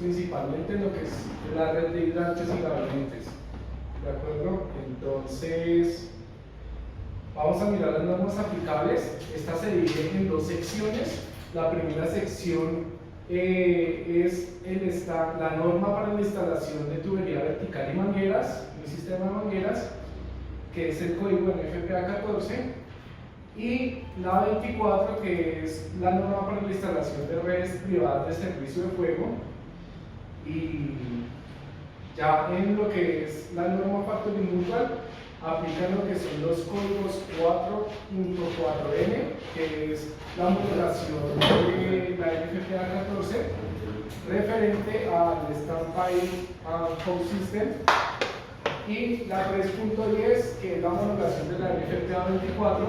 principalmente en lo que es la red de hidrantes y gabinetes. ¿De acuerdo? Entonces, vamos a mirar las normas aplicables. Esta se divide en dos secciones. La primera sección es la norma para la instalación de tubería vertical y mangueras, un sistema de mangueras, que es el código NFPA 14. Y la 24, que es la norma para la instalación de redes privadas de servicio de fuego. Y ya en lo que es la norma Factory Mutual, aplican lo que son los códigos 4.4N, que es la homologación de la NFPA 14, referente al Standby House System, y la 3.10, que es la homologación de la NFPA 24,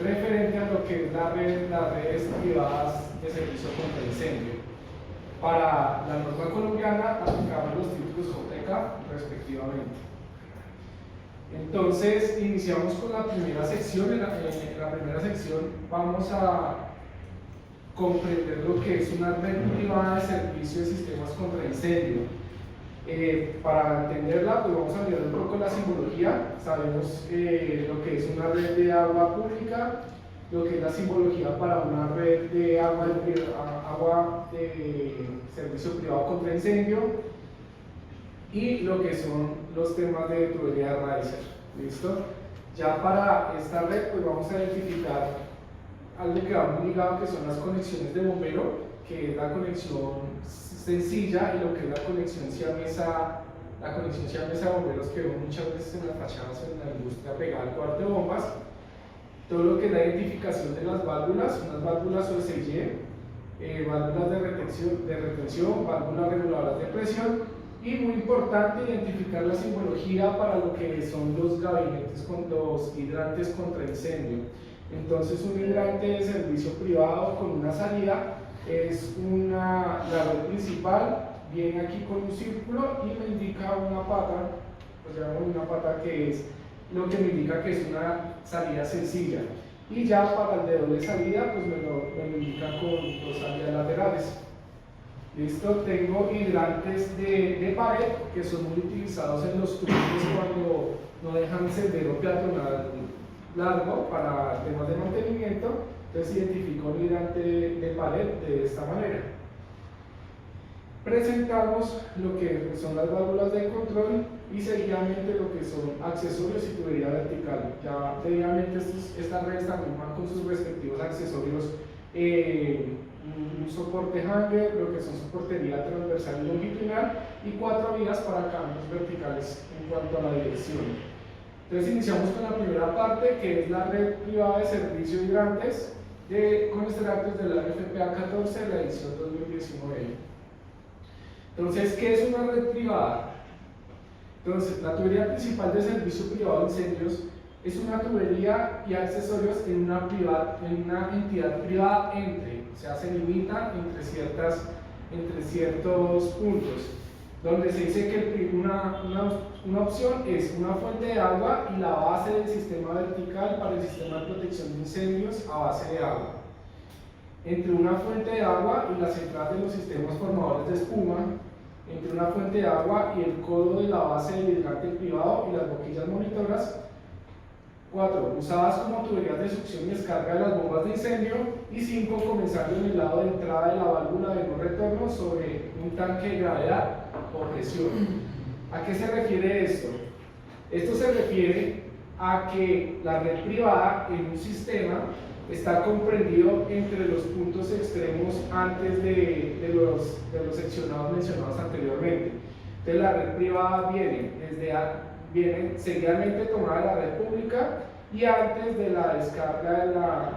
referente a lo que es las redes privadas de servicio contra incendio. Para la norma colombiana aplicamos los títulos JK respectivamente. Entonces iniciamos con la primera sección. En la primera sección vamos a comprender lo que es una red privada de servicio de sistemas contra incendio. Para entenderla, pues vamos a mirar un poco la simbología. Sabemos lo que es una red de agua pública, lo que es la simbología para una red de agua de servicio privado contra incendio, y lo que son los temas de tubería de Riser. ¿Listo? Ya para esta red, pues vamos a identificar algo que va muy ligado, que son las conexiones de bombero, que es la conexión sencilla, y lo que es la conexión siamesa de bomberos, que vemos muchas veces en las fachadas o en la industria pegada al cuarto de bombas. Todo lo que es la identificación de las válvulas, unas válvulas OSY, válvulas de retención, válvulas reguladoras de presión, y muy importante identificar la simbología para lo que son los gabinetes con los hidrantes contra incendio. Entonces, un hidrante de servicio privado con una salida es la red principal, viene aquí con un círculo y me indica una pata, pues llamamos una pata, que es lo que me indica que es una salida sencilla. Y ya para el de doble salida, pues me lo indica con dos salidas laterales. Listo, tengo hidrantes de pared, que son muy utilizados en los túneles cuando no dejan sendero peatonal largo para temas de mantenimiento. Entonces identifico un hidrante de pared de esta manera. Presentamos lo que son las válvulas de control y seguidamente lo que son accesorios y tubería vertical. Ya previamente estas redes también van con sus respectivos accesorios, un soporte hanger, lo que son soportería transversal y longitudinal, y 4 vías para cambios verticales en cuanto a la dirección. Entonces iniciamos con la primera parte, que es la red privada de servicio de hidrantes con extractos de la NFPA 14 de la edición 2019. Entonces, ¿qué es una red privada? Entonces, la tubería principal de servicio privado de incendios es una tubería y accesorios en una entidad privada o sea, se limita entre ciertos puntos, donde se dice que una opción es una fuente de agua y la base del sistema vertical para el sistema de protección de incendios a base de agua. Entre una fuente de agua y la central de los sistemas formadores de espuma, entre una fuente de agua y el codo de la base del hidrante privado y las boquillas monitoras. 4. Usadas como tuberías de succión y descarga de las bombas de incendio. Y 5. Comenzando en el lado de entrada de la válvula de no retorno sobre un tanque de gravedad o presión. ¿A qué se refiere esto? Esto se refiere a que la red privada en un sistema está comprendido entre los puntos extremos antes de los seccionados mencionados anteriormente. Entonces, la red privada viene seguidamente tomada de la red pública y antes de la descarga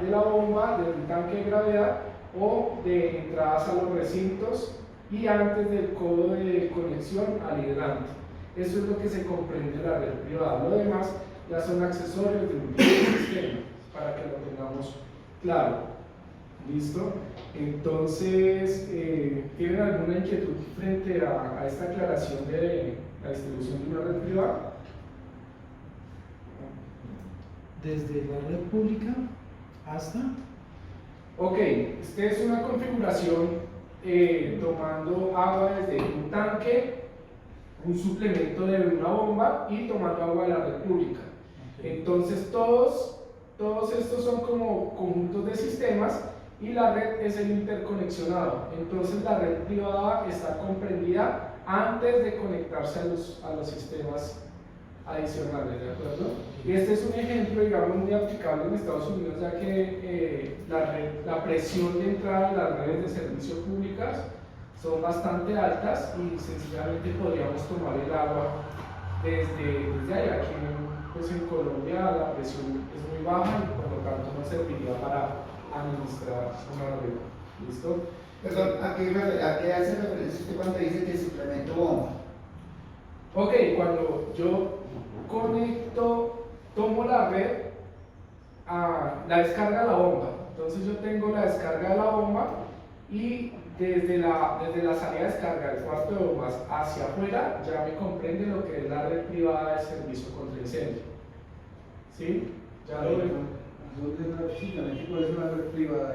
de la bomba del tanque de gravedad o de entradas a los recintos, y antes del codo de conexión al hidrante. Eso es lo que se comprende de la red privada. Lo demás ya son accesorios de un sistema, para que lo tengamos claro. ¿Listo? Entonces, ¿tienen alguna inquietud frente a esta aclaración de la distribución de una red privada? Desde la red pública hasta... Ok, esta es una configuración tomando agua desde un tanque, un suplemento de una bomba y tomando agua de la red pública. Entonces todos estos son como conjuntos de sistemas y la red es el interconexionado. Entonces la red privada está comprendida antes de conectarse a los sistemas adicionales, ¿de acuerdo? Y este es un ejemplo, digamos, muy aplicable en Estados Unidos, ya que la presión de entrada de las redes de servicio públicas son bastante altas y sencillamente podríamos tomar el agua desde ahí. Aquí pues en Colombia la presión es muy baja y por lo tanto no serviría para administrar una red. ¿Listo? Perdón, ¿a qué hace referencia usted cuando dice que suplemento bomba? Ok, cuando yo tomo la red, la descarga de la bomba. Entonces yo tengo la descarga de la bomba y desde la salida de descarga del cuarto de bombas hacia afuera ya me comprende lo que es la red privada de servicio contra incendio. ¿Sí? Ya lo veo. ¿Cuál es la red privada?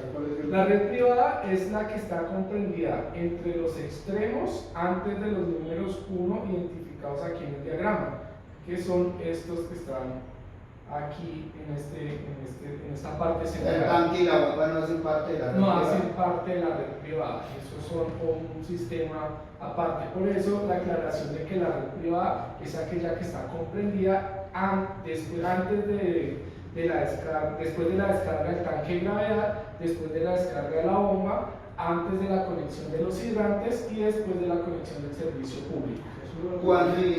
La red privada es la que está comprendida entre los extremos antes de los números 1 identificados aquí en el diagrama, que son estos que están aquí en esta parte central. El tanque y la bomba no hacen parte de la red privada. No hacen parte de la red privada, esos son un sistema aparte. Por eso la aclaración de que la red privada es aquella que está comprendida después de la descarga del tanque de gravedad, después de la descarga de la bomba, antes de la conexión de los hidrantes y después de la conexión del servicio público.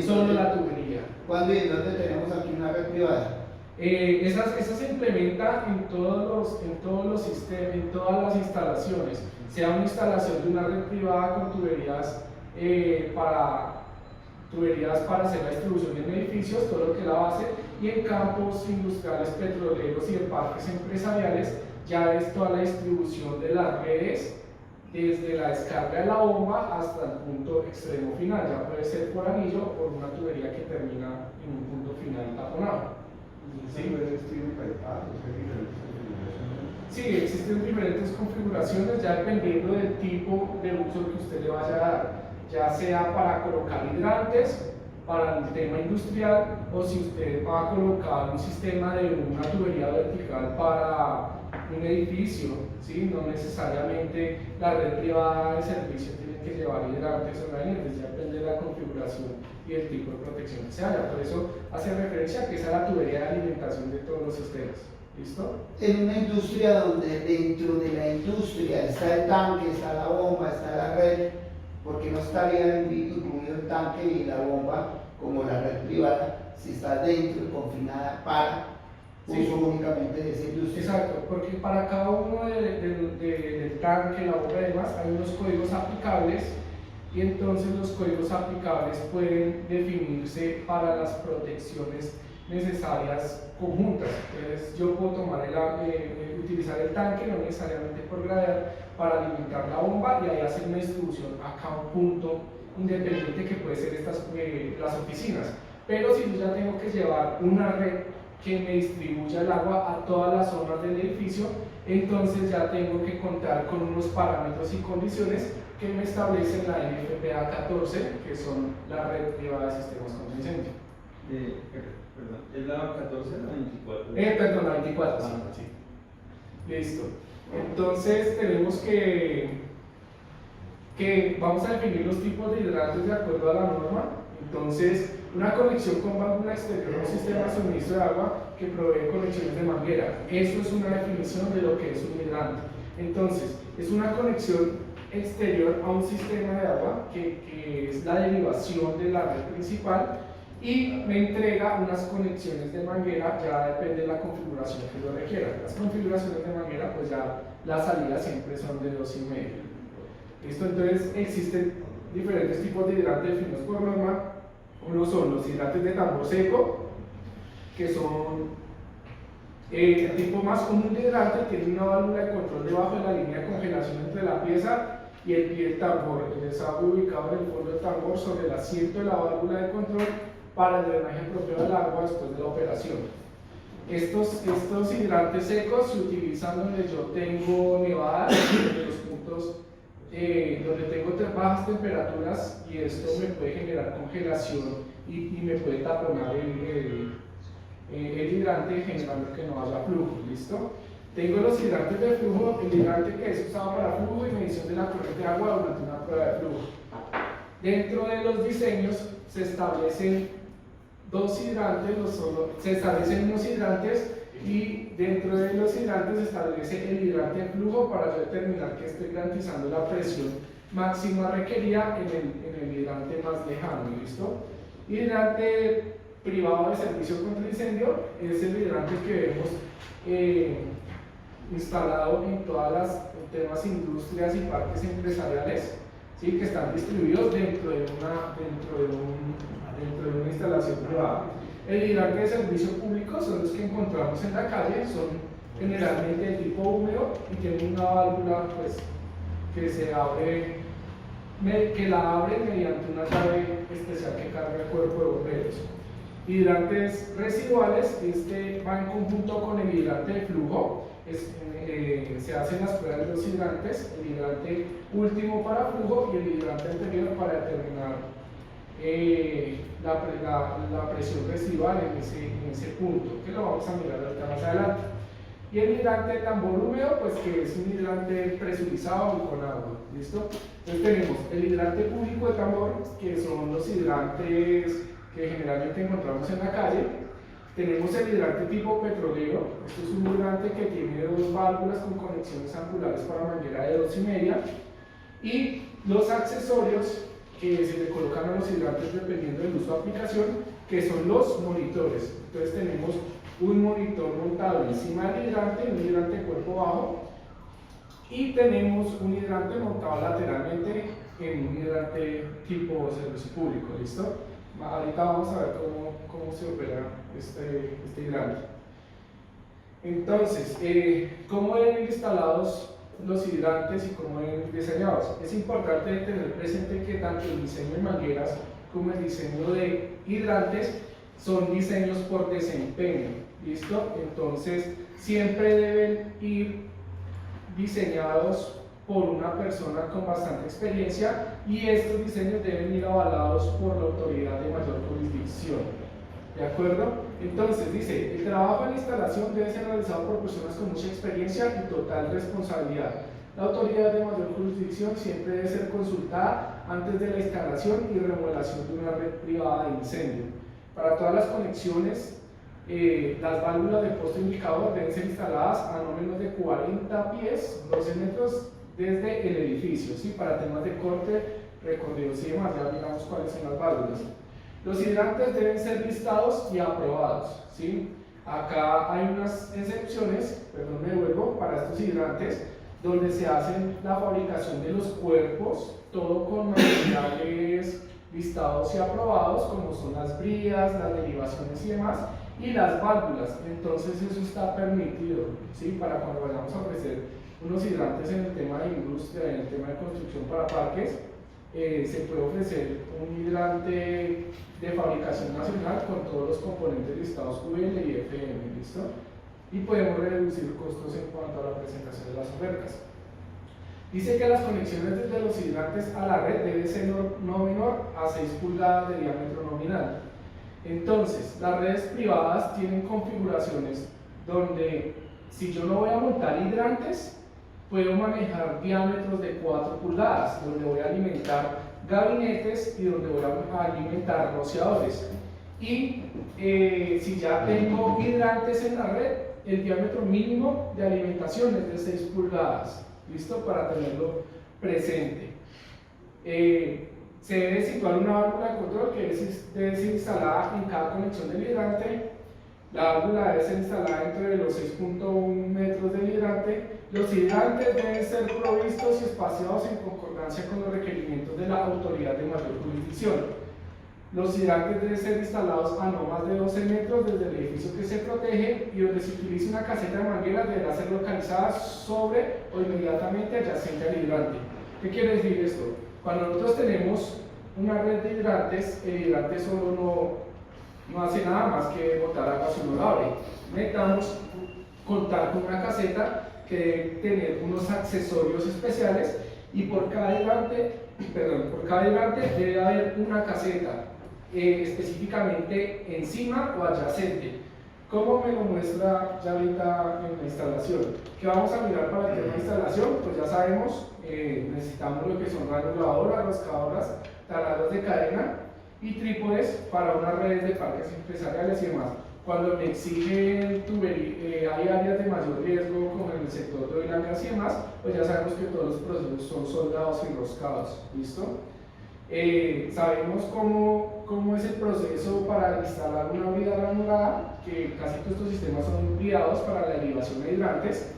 Solo la tubería. ¿Cuándo y dónde tenemos aquí una red privada? Esa se implementa en todos los sistemas, en todas las instalaciones, sea una instalación de una red privada con tuberías para hacer la distribución en edificios, todo lo que es la base, y en campos industriales, petroleros y en parques empresariales, ya es toda la distribución de las redes, desde la descarga de la bomba hasta el punto extremo final, ya puede ser por anillo o por una tubería que termina en un punto final taponado. Sí, existen diferentes configuraciones ya dependiendo del tipo de uso que usted le vaya a dar, ya sea para colocar hidrantes, para el tema industrial, o si usted va a colocar un sistema de una tubería vertical para un edificio, ¿sí? No necesariamente la red privada de servicio tiene que llevar hidrantes o gradientes, ya depende de la configuración y el tipo de protección que se haya. Por eso hace referencia a que esa es la tubería de alimentación de todos los sistemas. ¿Listo? En una industria donde dentro de la industria está el tanque, está la bomba, está la red, porque no estaría incluido el tanque y la bomba como la red privada si está dentro y confinada para uso únicamente de esa industria? Exacto, porque para cada uno del tanque, la bomba y demás hay unos códigos aplicables y entonces los códigos aplicables pueden definirse para las protecciones necesarias conjuntas. Entonces yo puedo utilizar el tanque, no necesariamente por gradear, para alimentar la bomba y ahí hacer una distribución a cada punto independiente que puede ser las oficinas. Pero si yo ya tengo que llevar una red que me distribuya el agua a todas las zonas del edificio, entonces ya tengo que contar con unos parámetros y condiciones que me establecen la NFPA 14, que son la red privada de sistemas contra incendio. Perdón, ¿es la 14 o la 24? Perdón, la 24, sí. Listo. Entonces tenemos que vamos a definir los tipos de hidrantes de acuerdo a la norma. Entonces, una conexión con válvula exterior a un sistema de suministro de agua que provee conexiones de manguera. Eso es una definición de lo que es un hidrante. Entonces, es una conexión exterior a un sistema de agua que es la derivación de la red principal y me entrega unas conexiones de manguera, ya depende de la configuración que yo requiera. Las configuraciones de manguera, pues ya las salidas siempre son de 2,5. ¿Listo? Entonces existen diferentes tipos de hidrantes definidos por norma. Uno son los hidrantes de tambor seco, que son el tipo más común de hidrante, tiene una válvula de control debajo de la línea de congelación entre la pieza y el pie del tambor. El desagüe ubicado en el fondo del tambor sobre el asiento de la válvula de control para el drenaje propio del agua después de la operación. Estos hidrantes secos se utilizan donde yo tengo nevadas, en los puntos de bajas temperaturas y esto me puede generar congelación y me puede taponar el hidrante generando que no haya flujo, ¿listo? Tengo los hidrantes de flujo, el hidrante que es usado para flujo y medición de la corriente de agua durante una prueba de flujo. Dentro de los diseños se establecen dos hidrantes, se establecen unos hidrantes y dentro de los hidrantes se establece el hidrante de flujo para yo determinar que estoy garantizando la presión máxima requerida en el hidrante más lejano, ¿listo? Hidrante privado de servicio contra incendio es el hidrante que vemos instalado en todas las temas industrias y parques empresariales, ¿sí? Que están distribuidos dentro de una instalación privada. El hidrante de servicio público son los que encontramos en la calle, son generalmente de tipo húmedo y tienen una válvula pues, que se abre, que la abre mediante una llave especial que carga el cuerpo de bomberos. Hidrantes residuales, este va en conjunto con el hidrante de flujo. Se hacen las pruebas de los hidrantes, el hidrante último para flujo y el hidrante anterior para determinar la presión residual en ese punto, que lo vamos a mirar ahorita más adelante. Y el hidrante de tambor húmedo, pues que es un hidrante presurizado y con agua, ¿listo? Entonces tenemos el hidrante público de tambor, que son los hidrantes que generalmente encontramos en la calle. Tenemos el hidrante tipo petrolero, esto es un hidrante que tiene dos válvulas con conexiones angulares para manguera de 2,5, y los accesorios que se le colocan a los hidrantes dependiendo del uso de aplicación, que son los monitores. Entonces tenemos un monitor montado encima del hidrante, un hidrante cuerpo bajo, y tenemos un hidrante montado lateralmente en un hidrante tipo servicio público, ¿listo? Ahorita vamos a ver cómo se opera este hidrante. Entonces, ¿cómo deben ir instalados los hidrantes y cómo deben ir diseñados? Es importante tener presente que tanto el diseño de mangueras como el diseño de hidrantes son diseños por desempeño, ¿listo? Entonces, siempre deben ir diseñados por una persona con bastante experiencia y estos diseños deben ir avalados por la autoridad de mayor jurisdicción. ¿De acuerdo? Entonces dice, el trabajo en instalación debe ser realizado por personas con mucha experiencia y total responsabilidad. La autoridad de mayor jurisdicción siempre debe ser consultada antes de la instalación y remodelación de una red privada de incendio. Para todas las conexiones, las válvulas del poste indicador deben ser instaladas a no menos de 40 pies, 12 metros desde el edificio, ¿sí? Para temas de corte, recorridos y demás, ya miramos cuáles son las válvulas. Los hidrantes deben ser listados y aprobados, ¿sí? Acá hay unas excepciones, perdón, me devuelvo, para estos hidrantes, donde se hace la fabricación de los cuerpos, todo con materiales listados y aprobados, como son las brías, las derivaciones y demás, y las válvulas. Entonces eso está permitido, ¿sí? Para cuando vayamos a ofrecer unos hidrantes en el tema de industria, en el tema de construcción para parques, se puede ofrecer un hidrante de fabricación nacional con todos los componentes listados UL y FM, ¿listo? Y podemos reducir costos en cuanto a la presentación de las ofertas. Dice que las conexiones desde los hidrantes a la red deben ser no menor a 6 pulgadas de diámetro nominal. Entonces, las redes privadas tienen configuraciones donde si yo no voy a montar hidrantes, puedo manejar diámetros de 4 pulgadas, donde voy a alimentar gabinetes y donde voy a alimentar rociadores. Y si ya tengo hidrantes en la red, el diámetro mínimo de alimentación es de 6 pulgadas. ¿Listo? Para tenerlo presente. Se debe situar una válvula de control que debe ser instalada en cada conexión del hidrante. La válvula debe ser instalada dentro de los 6.1 metros del hidrante. Los hidrantes deben ser provistos y espaciados en concordancia con los requerimientos de la autoridad de mayor jurisdicción. Los hidrantes deben ser instalados a no más de 12 metros desde el edificio que se protege y donde se utilice una caseta de mangueras deberá ser localizada sobre o inmediatamente adyacente al hidrante. ¿Qué quiere decir esto? Cuando nosotros tenemos una red de hidrantes, el hidrante solo no hace nada más que botar agua si no lo abre. Necesitamos contar con una caseta que debe tener unos accesorios especiales y por cada hidrante debe haber una caseta, específicamente encima o adyacente. ¿Cómo me lo muestra ya ahorita en la instalación? ¿Qué vamos a mirar para el tema de instalación? Pues ya sabemos, necesitamos lo que son ranuradoras, rascadoras, taladros de cadena y trípodes para unas redes de parques empresariales y demás. Cuando me exigen hay áreas de mayor riesgo como en el sector de oil and gas y demás, pues ya sabemos que todos los procesos son soldados y enroscados, ¿listo? Sabemos cómo es el proceso para instalar una brida granulada, que casi todos estos sistemas son bridados para la derivación de hidrantes.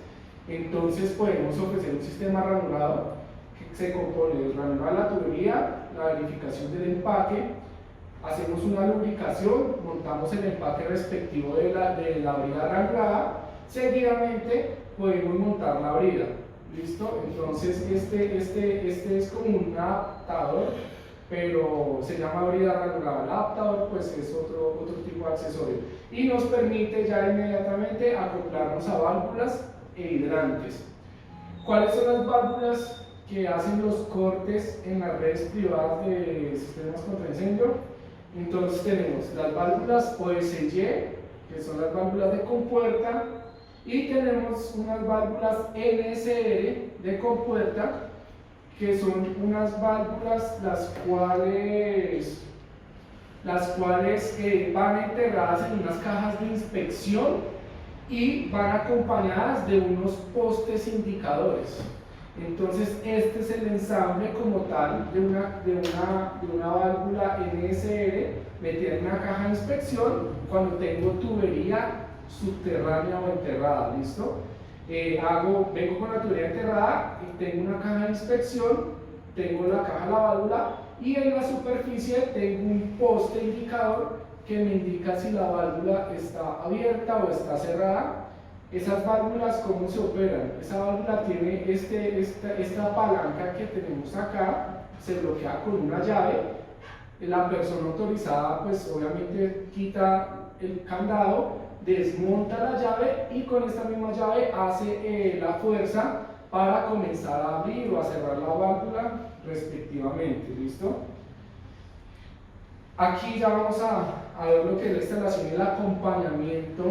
Entonces podemos ofrecer un sistema granulado que se compone del granulado de la tubería, la verificación del empaque, hacemos una lubricación, montamos el empaque respectivo de la brida granulada, seguidamente podemos montar la brida. ¿Listo? Entonces este es como un adaptador, pero se llama brida granulada. El adaptador pues es otro tipo de accesorio y nos permite ya inmediatamente acoplarnos a válvulas e hidrantes. ¿Cuáles son las válvulas que hacen los cortes en las redes privadas de sistemas contra incendio? Entonces tenemos las válvulas OSY, que son las válvulas de compuerta, y tenemos unas válvulas NSR de compuerta, que son unas válvulas las cuales van enterradas en unas cajas de inspección y van acompañadas de unos postes indicadores. Entonces este es el ensamble como tal de una válvula NSR metida en una caja de inspección cuando tengo tubería subterránea o enterrada, ¿listo? Vengo con la tubería enterrada y tengo una caja de inspección, tengo la caja de la válvula y en la superficie tengo un poste indicador que me indica si la válvula está abierta o está cerrada. Esas válvulas, ¿cómo se operan? Esa válvula tiene esta palanca que tenemos acá, se bloquea con una llave. La persona autorizada pues obviamente quita el candado, desmonta la llave y con esta misma llave hace la fuerza para comenzar a abrir o a cerrar la válvula respectivamente, ¿listo? Aquí ya vamos a ver lo que es la instalación y el acompañamiento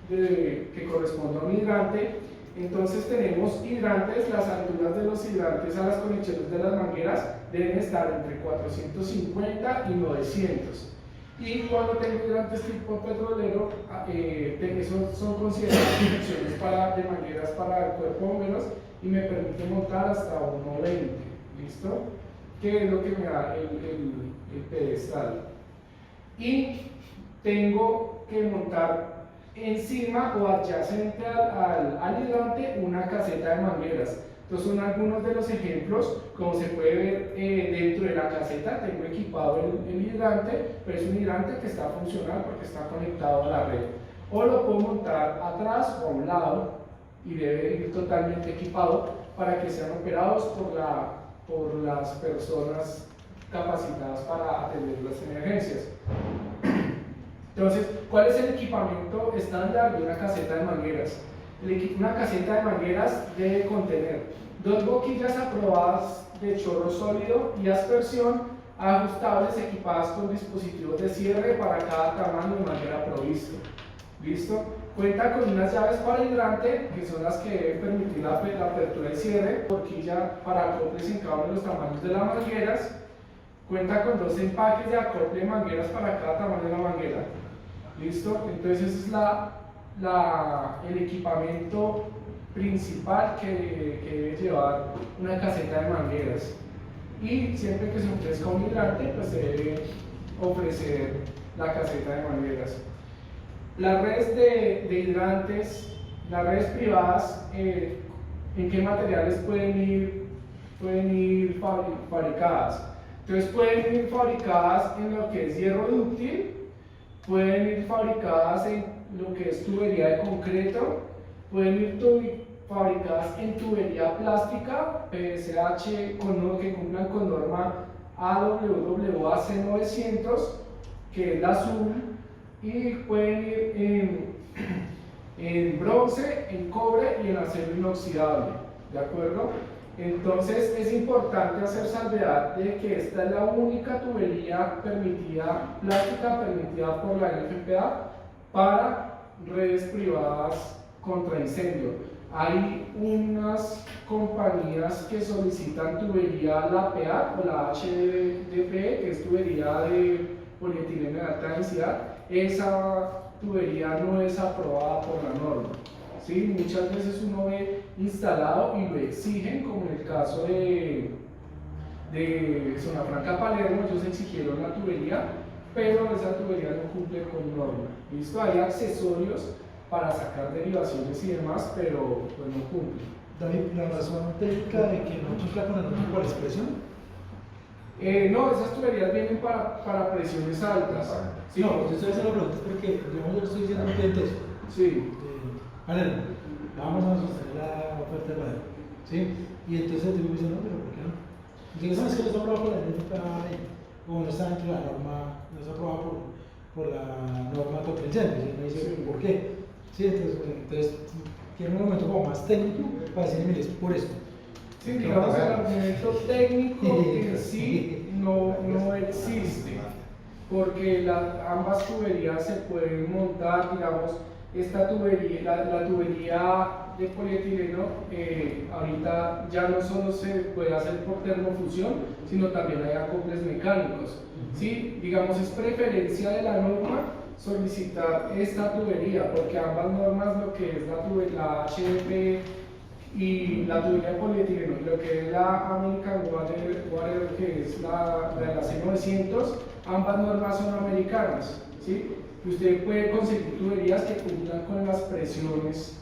que corresponde a un hidrante. Entonces tenemos hidrantes, las alturas de los hidrantes a las conexiones de las mangueras deben estar entre 450 y 900. Y cuando tengo hidrantes tipo petrolero, esos son consideradas conexiones de mangueras para el cuerpo de bomberos y me permite montar hasta 1.20, ¿listo? Que es lo que me da el pedestal. Y tengo que montar encima o adyacente al hidrante una caseta de mangueras. Estos son algunos de los ejemplos. Como se puede ver dentro de la caseta tengo equipado el hidrante, pero es un hidrante que está funcional porque está conectado a la red. O lo puedo montar atrás o a un lado y debe ir totalmente equipado para que sean operados por las personas capacitadas para atender las emergencias. Entonces, ¿cuál es el equipamiento estándar de una caseta de mangueras? Una caseta de mangueras debe contener 2 boquillas aprobadas de chorro sólido y aspersión ajustables equipadas con dispositivos de cierre para cada tamaño de manguera provisto. ¿Listo? Cuenta con unas llaves para hidrante, que son las que deben permitir la apertura y cierre, boquilla para acoples en cada uno de los tamaños de las mangueras. Cuenta con 2 empaques de acople de mangueras para cada tamaño de la manguera. ¿Listo? Entonces ese es el equipamiento principal que debe llevar una caseta de mangueras. Y siempre que se ofrezca un hidrante, pues se debe ofrecer la caseta de mangueras. Las redes de hidrantes, las redes privadas, ¿en qué materiales pueden ir fabricadas? Entonces pueden ir fabricadas en lo que es hierro dúctil, pueden ir fabricadas en lo que es tubería de concreto, pueden ir fabricadas en tubería plástica, PSH, que cumplan con norma AWWAC 900, que es la azul, y pueden ir en bronce, en cobre y en acero inoxidable, ¿de acuerdo? Entonces es importante hacer salvedad de que esta es la única tubería permitida, plástica permitida por la NFPA para redes privadas contra incendio. Hay unas compañías que solicitan tubería la PA o la HDPE, que es tubería de polietileno de alta densidad. Esa tubería no es aprobada por la norma. ¿Sí? Muchas veces uno ve instalado y lo exigen, como en el caso de Zona Franca Palermo, ellos exigieron la tubería, pero esa tubería no cumple con norma. ¿Listo? Hay accesorios para sacar derivaciones y demás, pero pues no cumple. David, la razón técnica de que no cumpla con la norma por expresión. No, esas tuberías vienen para presiones altas. ¿Sí? No, yo estoy haciendo preguntas porque yo estoy diciendo un cliente eso. Sí. Palermo, vamos a sostener la oferta de Palermo, ¿sí? Y entonces el tipo me dice, no, pero ¿por qué no? Digo, no, es que no está aprobado por la NFPA o no está dentro de la norma, no está aprobado por la norma contra incendios. Y me dice, Sí. ¿por qué? Sí, entonces quiero un momento como más técnico para decirle, mire, es por esto. Sí, digamos, el argumento técnico en sí no existe, porque ambas tuberías se pueden montar, digamos, esta tubería, la tubería de polietileno, ahorita ya no solo se puede hacer por termofusión, sino también hay acoples mecánicos. ¿Sí? Digamos, es preferencia de la norma solicitar esta tubería, porque ambas normas, lo que es la HDP y la tubería de polietileno, y lo que es la American Water, que es la C900, ambas normas son americanas. ¿Sí? Usted puede conseguir tuberías que cumplan con las presiones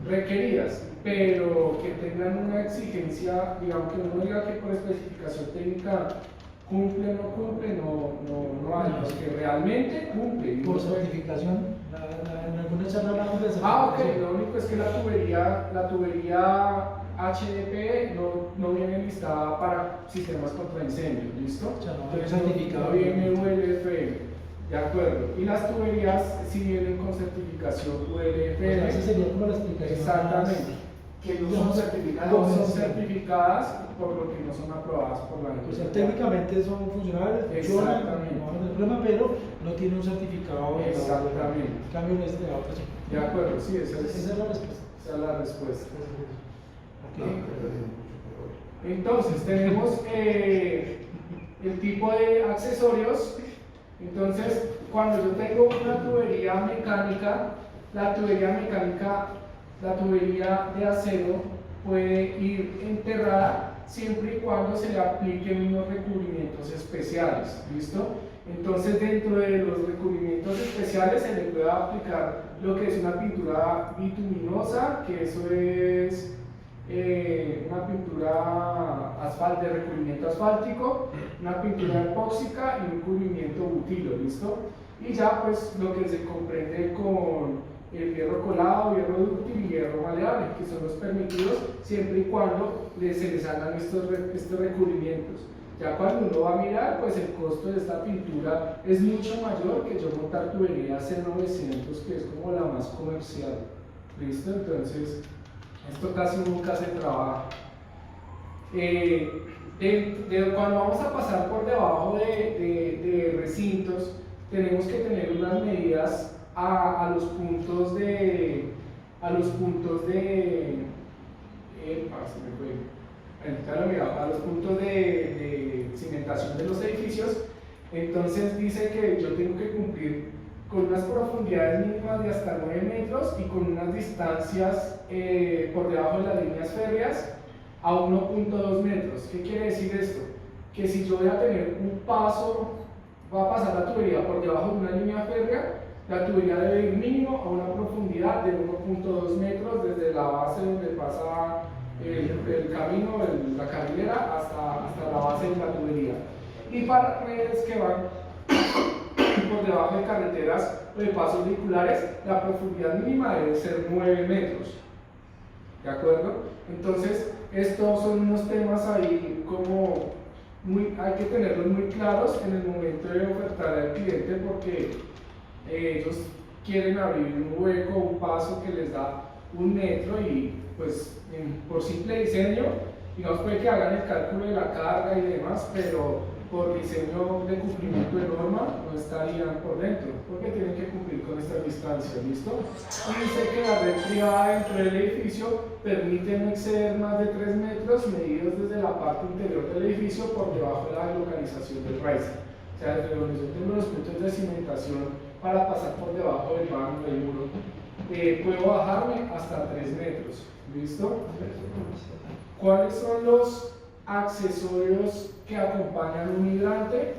requeridas, pero que tengan una exigencia, digamos, que uno diga que por especificación técnica cumple o no cumple, no hay, los que realmente cumplen. Por certificación, en alguna charla hablamos de Ah, certificación. ok, lo único es que la tubería HDP no viene listada para sistemas contra incendios, ¿listo? O sea, no Entonces, viene certificado. no viene ULFM. De acuerdo. Y las tuberías sí vienen con certificación ULFM. Esa sería como la explicación. Exactamente. Que no son certificadas. No son certificadas, por lo que no son aprobadas por la O sea, NFPA. técnicamente son funcionales, funcionan, Exactamente. no hay problema, pero no tiene un certificado. Exactamente. En cambio, en este de la otra sí. De acuerdo, sí, esa Esa es la respuesta. la respuesta. Ok. Entonces, tenemos el tipo de accesorios. Entonces, cuando yo tengo una tubería mecánica, la tubería de acero puede ir enterrada siempre y cuando se le apliquen unos recubrimientos especiales, ¿listo? Entonces, dentro de los recubrimientos especiales se le puede aplicar lo que es una pintura bituminosa, que eso es una pintura de recubrimiento asfáltico, una pintura epóxica y un cubrimiento butilo, ¿listo? Y ya pues lo que se comprende con el hierro colado, hierro dúctil y hierro maleable, que son los permitidos siempre y cuando se les hagan estos recubrimientos. Ya cuando uno va a mirar, pues el costo de esta pintura es mucho mayor que yo montar tubería C900, que es como la más comercial, ¿listo? Entonces, esto casi nunca se trabaja. Cuando vamos a pasar por debajo de recintos, tenemos que tener unas medidas a los puntos de cimentación de los edificios. Entonces dice que yo tengo que cumplir con unas profundidades mínimas de hasta 9 metros y con unas distancias por debajo de las líneas férreas a 1.2 metros. ¿Qué quiere decir esto? Que si yo voy a tener un paso, va a pasar la tubería por debajo de una línea férrea, la tubería debe ir mínimo a una profundidad de 1.2 metros desde la base donde pasa el camino, la carrilera, hasta la base de la tubería. Y para redes que van por debajo de carreteras o de pasos vehiculares, la profundidad mínima debe ser 9 metros. ¿De acuerdo? Entonces, estos son unos temas ahí como hay que tenerlos muy claros en el momento de ofertar al cliente, porque ellos quieren abrir un hueco, un paso que les da 1 metro y pues por simple diseño digamos, puede que hagan el cálculo de la carga y demás, pero por diseño de cumplimiento de norma no estarían por dentro, porque tienen que cumplir con estas distancias, ¿listo? Y dice que la red privada dentro del edificio permite no exceder más de 3 metros medidos desde la parte interior del edificio por debajo de la localización del riser. O sea, desde donde yo tengo los puntos de cimentación para pasar por debajo del vano del muro, puedo bajarme hasta 3 metros, ¿listo? ¿Cuáles son los accesorios que acompañan un hidrante?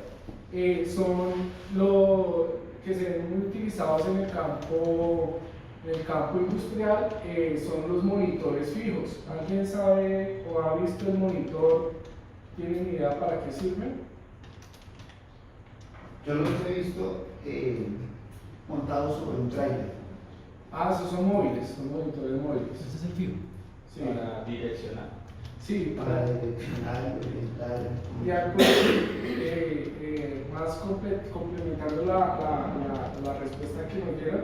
Son los que se ven muy utilizados en el campo industrial, son los monitores fijos. ¿Alguien sabe o ha visto el monitor? ¿Tienen idea para qué sirven? Yo los he visto montados sobre un trailer. Ah, esos son móviles, son monitores móviles. Ese es el fijo. Sí, Para direccionar. sí, Para direccionar, orientar. de acuerdo, complementando la respuesta que nos dieron,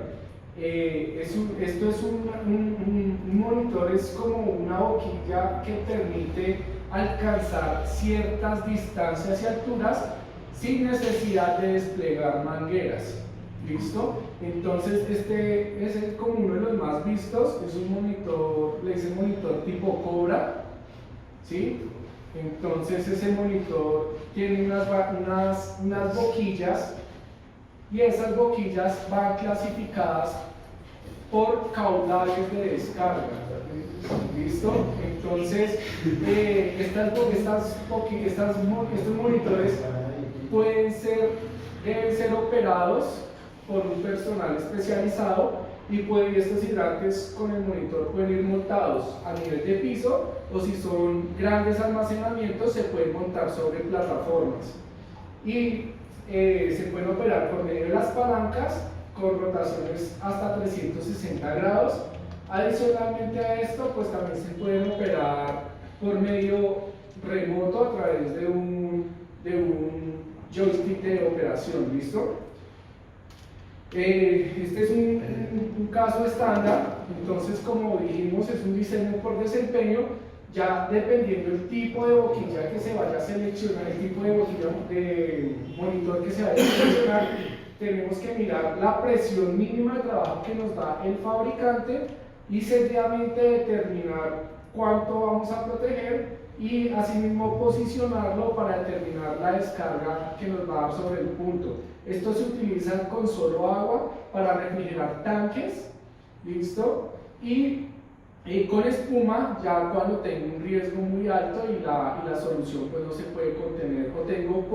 esto es un monitor, es como una boquilla que permite alcanzar ciertas distancias y alturas sin necesidad de desplegar mangueras. ¿Listo? Entonces este es como uno de los más vistos, es un monitor, le dicen monitor tipo Cobra, ¿sí? Entonces ese monitor tiene unas boquillas y esas boquillas van clasificadas por caudales de descarga. ¿Listo? Entonces estos monitores deben ser operados por un personal especializado y estos hidrantes con el monitor pueden ir montados a nivel de piso, o si son grandes almacenamientos se pueden montar sobre plataformas y se pueden operar por medio de las palancas con rotaciones hasta 360 grados. Adicionalmente a esto, pues también se pueden operar por medio remoto a través de un joystick de operación. ¿Listo? Este es un caso estándar. Entonces, como dijimos, es un diseño por desempeño. Ya dependiendo del tipo de boquilla que se vaya a seleccionar, el tipo de boquilla de monitor que se vaya a seleccionar, tenemos que mirar la presión mínima de trabajo que nos da el fabricante y seriamente determinar cuánto vamos a proteger y asimismo posicionarlo para determinar la descarga que nos va a dar sobre el punto. Esto se utiliza con solo agua para refrigerar tanques, ¿listo? Y con espuma ya cuando tengo un riesgo muy alto y la solución pues no se puede contener o tengo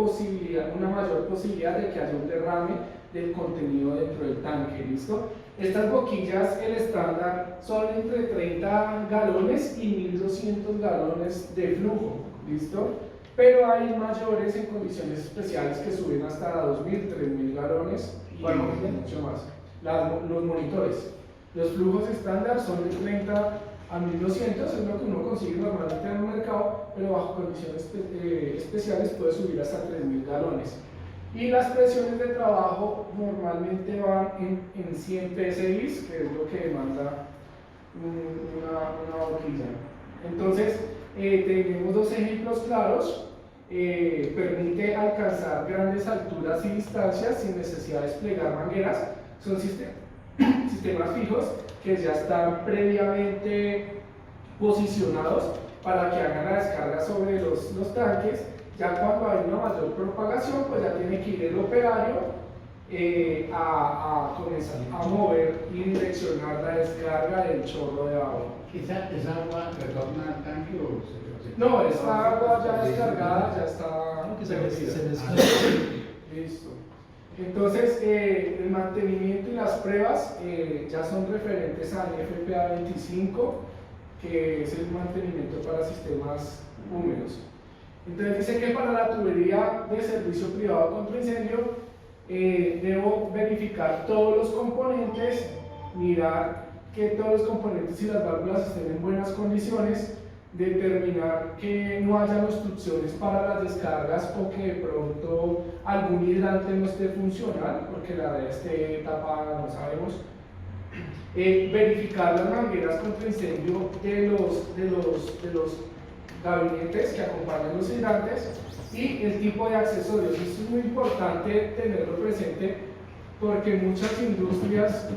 una mayor posibilidad de que haya un derrame del contenido dentro del tanque. ¿Listo? Estas boquillas, el estándar, son entre 30 galones y 1200 galones de flujo. ¿Listo? Pero hay mayores en condiciones especiales que suben hasta 2000, 3000 galones y mucho más. Los monitores. Los flujos estándar son de 30 a 1200, es lo que uno consigue normalmente en el mercado, pero bajo condiciones especiales puede subir hasta 3000 galones. Y las presiones de trabajo normalmente van en 100 psi, que es lo que demanda una boquilla. Entonces, tenemos dos ejemplos claros. Permite alcanzar grandes alturas y distancias sin necesidad de desplegar mangueras. Son sistemas fijos que ya están previamente posicionados para que hagan la descarga sobre los tanques. Ya cuando hay una mayor propagación, pues ya tiene que ir el operario a comenzar a mover y direccionar la descarga del chorro de agua. ¿Esa agua retorna al tanque o se No, esta agua ya descargada ya está Claro que se perdida. mezcla. Listo. Entonces, el mantenimiento y las pruebas ya son referentes al FPA 25, que es el mantenimiento para sistemas húmedos. Entonces dice que para la tubería de servicio privado contra incendio debo verificar todos los componentes, mirar que todos los componentes y las válvulas estén en buenas condiciones, determinar que no haya obstrucciones para las descargas o que de pronto algún hidrante no esté funcional, porque la red esté tapada, no sabemos. Verificar las mangueras contra incendio de los gabinetes que acompañan los hidrantes y el tipo de accesorios. Esto es muy importante tenerlo presente porque muchas industrias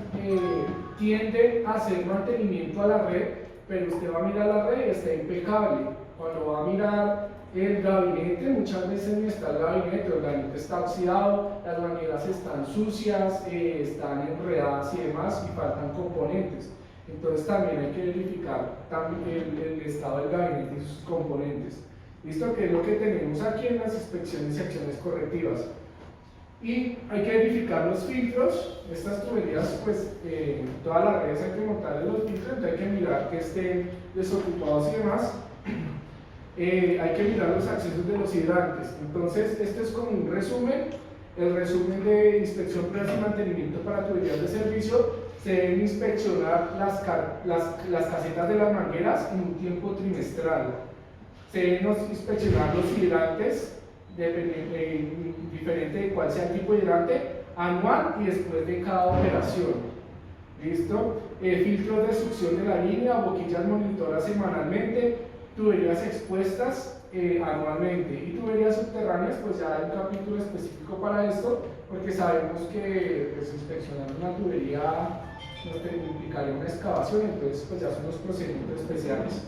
tienden a hacer mantenimiento a la red, pero usted va a mirar la red y está impecable. Cuando va a mirar el gabinete, muchas veces no está el gabinete está oxidado, las mangueras están sucias, están enredadas y demás, y faltan componentes. Entonces también hay que verificar el estado del gabinete y sus componentes. ¿Listo? Que es lo que tenemos aquí en las inspecciones y acciones correctivas. Y hay que verificar los filtros. Estas tuberías, pues todas las redes hay que montarle los filtros, entonces hay que mirar que estén desocupados y demás. Hay que mirar los accesos de los hidrantes. Entonces, este es como un resumen. El resumen de inspección, pruebas y mantenimiento para tuberías de servicio. Se deben inspeccionar las casetas de las mangueras en un tiempo trimestral. Se deben inspeccionar los hidrantes, diferente de cuál sea el tipo de hidrante, anual y después de cada operación. ¿Listo? Filtros de succión de la línea, boquillas monitoras semanalmente, tuberías expuestas anualmente y tuberías subterráneas, pues ya hay un capítulo específico para esto, porque sabemos que pues, inspeccionar una tubería nos implicaría una excavación, entonces pues ya son los procedimientos especiales.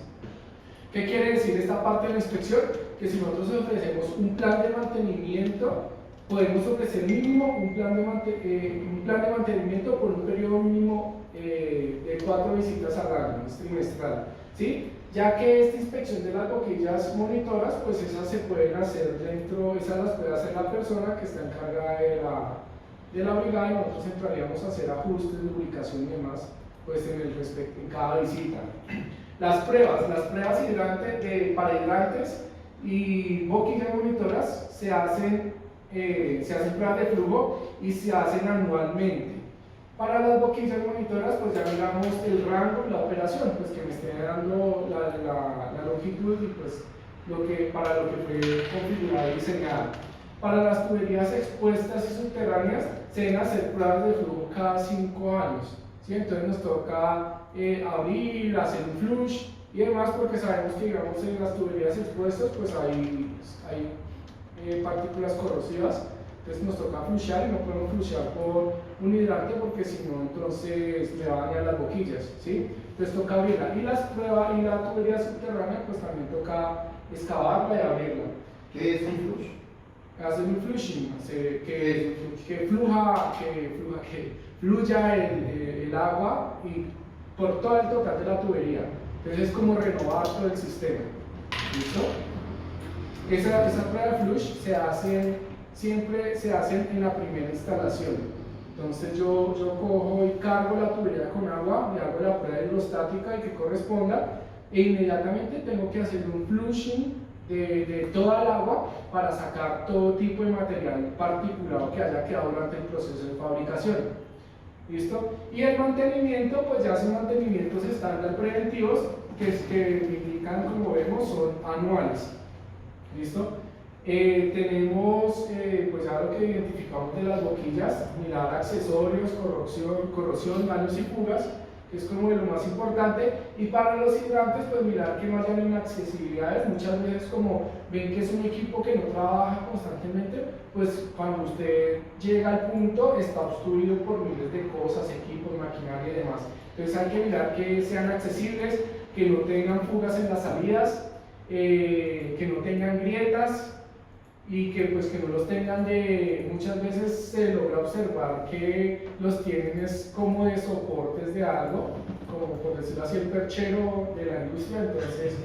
¿Qué quiere decir esta parte de la inspección? Que si nosotros ofrecemos un plan de mantenimiento, podemos ofrecer mínimo un plan de mantenimiento por un periodo mínimo de 4 visitas al año, es trimestral, ¿sí? Ya que esta inspección de las boquillas monitoras, pues esas se pueden hacer esas las puede hacer la persona que está encargada de la brigada y nosotros entraríamos a hacer ajustes, lubricación y demás, pues en cada visita. Las pruebas para hidrantes y boquillas monitoras se hacen pruebas de flujo y se hacen anualmente. Para las boquillas monitoras, pues ya miramos el rango y la operación, pues que me esté dando la longitud y pues para lo que fue configurado y diseñado. Para las tuberías expuestas y subterráneas, se deben hacer pruebas de flujo cada 5 años. ¿Sí? Entonces nos toca abrir, hacer un flush y demás, porque sabemos que digamos en las tuberías expuestas pues hay partículas corrosivas, entonces nos toca flushear y no podemos flushear por un hidrante porque si no entonces le va a dañar las boquillas, ¿sí? Entonces toca abrirla y la tubería subterránea pues también toca excavarla y abrirla. ¿Qué es un flush? Hacer un flushing, que fluya el agua y por todo el total de la tubería. Entonces es como renovar todo el sistema. ¿Listo? Esa prueba de flush siempre se hacen en la primera instalación. Entonces yo cojo y cargo la tubería con agua, le hago la prueba hidrostática y que corresponda e inmediatamente tengo que hacer un flushing de toda el agua para sacar todo tipo de material particulado que haya quedado durante el proceso de fabricación. ¿Listo? Y el mantenimiento, pues ya son mantenimientos estándar preventivos que indican, como vemos, son anuales. ¿Listo? Tenemos pues ya lo que identificamos de las boquillas, mirar accesorios, corrosión, daños y fugas, que es como de lo más importante, y para los hidrantes pues mirar que no hayan inaccesibilidades. Muchas veces como ven que es un equipo que no trabaja constantemente, pues cuando usted llega al punto está obstruido por miles de cosas, equipos, maquinaria y demás. Entonces hay que mirar que sean accesibles, que no tengan fugas en las salidas, que no tengan grietas, y que pues que no los tengan muchas veces se logra observar que los tienen es como de soportes de algo, como por decirlo así el perchero de la industria, entonces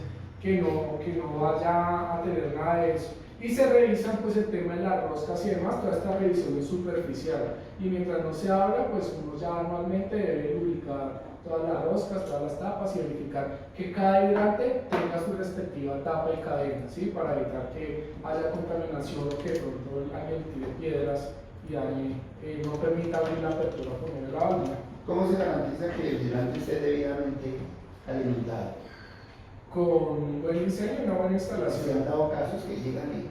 que no vaya a tener nada de eso. Y se revisan pues el tema de las roscas y demás, toda esta revisión es superficial, y mientras no se abra pues uno ya anualmente debe lubricar todas las roscas, todas las tapas y verificar que cada hidrante tenga su respectiva tapa y cadena, ¿sí? Para evitar que haya contaminación o que de pronto alguien tire piedras y ahí no permita abrir la apertura por medio de la válvula. ¿Cómo se garantiza que el hidrante esté debidamente alimentado? Con un buen diseño y una buena Se han instalación. dado casos que llegan y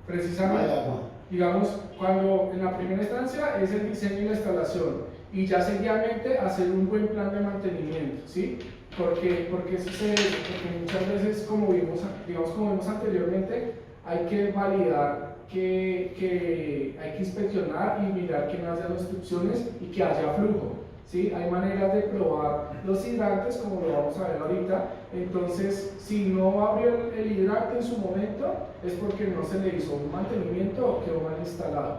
Precisamente, no hay agua. digamos, cuando en la primera instancia es el diseño y la instalación, y ya seguidamente hacer un buen plan de mantenimiento, ¿sí? Porque sucede eso, porque muchas veces, como vimos, digamos, como vimos anteriormente, hay que validar que hay que inspeccionar y mirar que no haya obstrucciones y que haya flujo, ¿sí? Hay maneras de probar los hidrantes, como lo vamos a ver ahorita. Entonces, si no abrió el hidrante en su momento, es porque no se le hizo un mantenimiento o quedó mal instalado,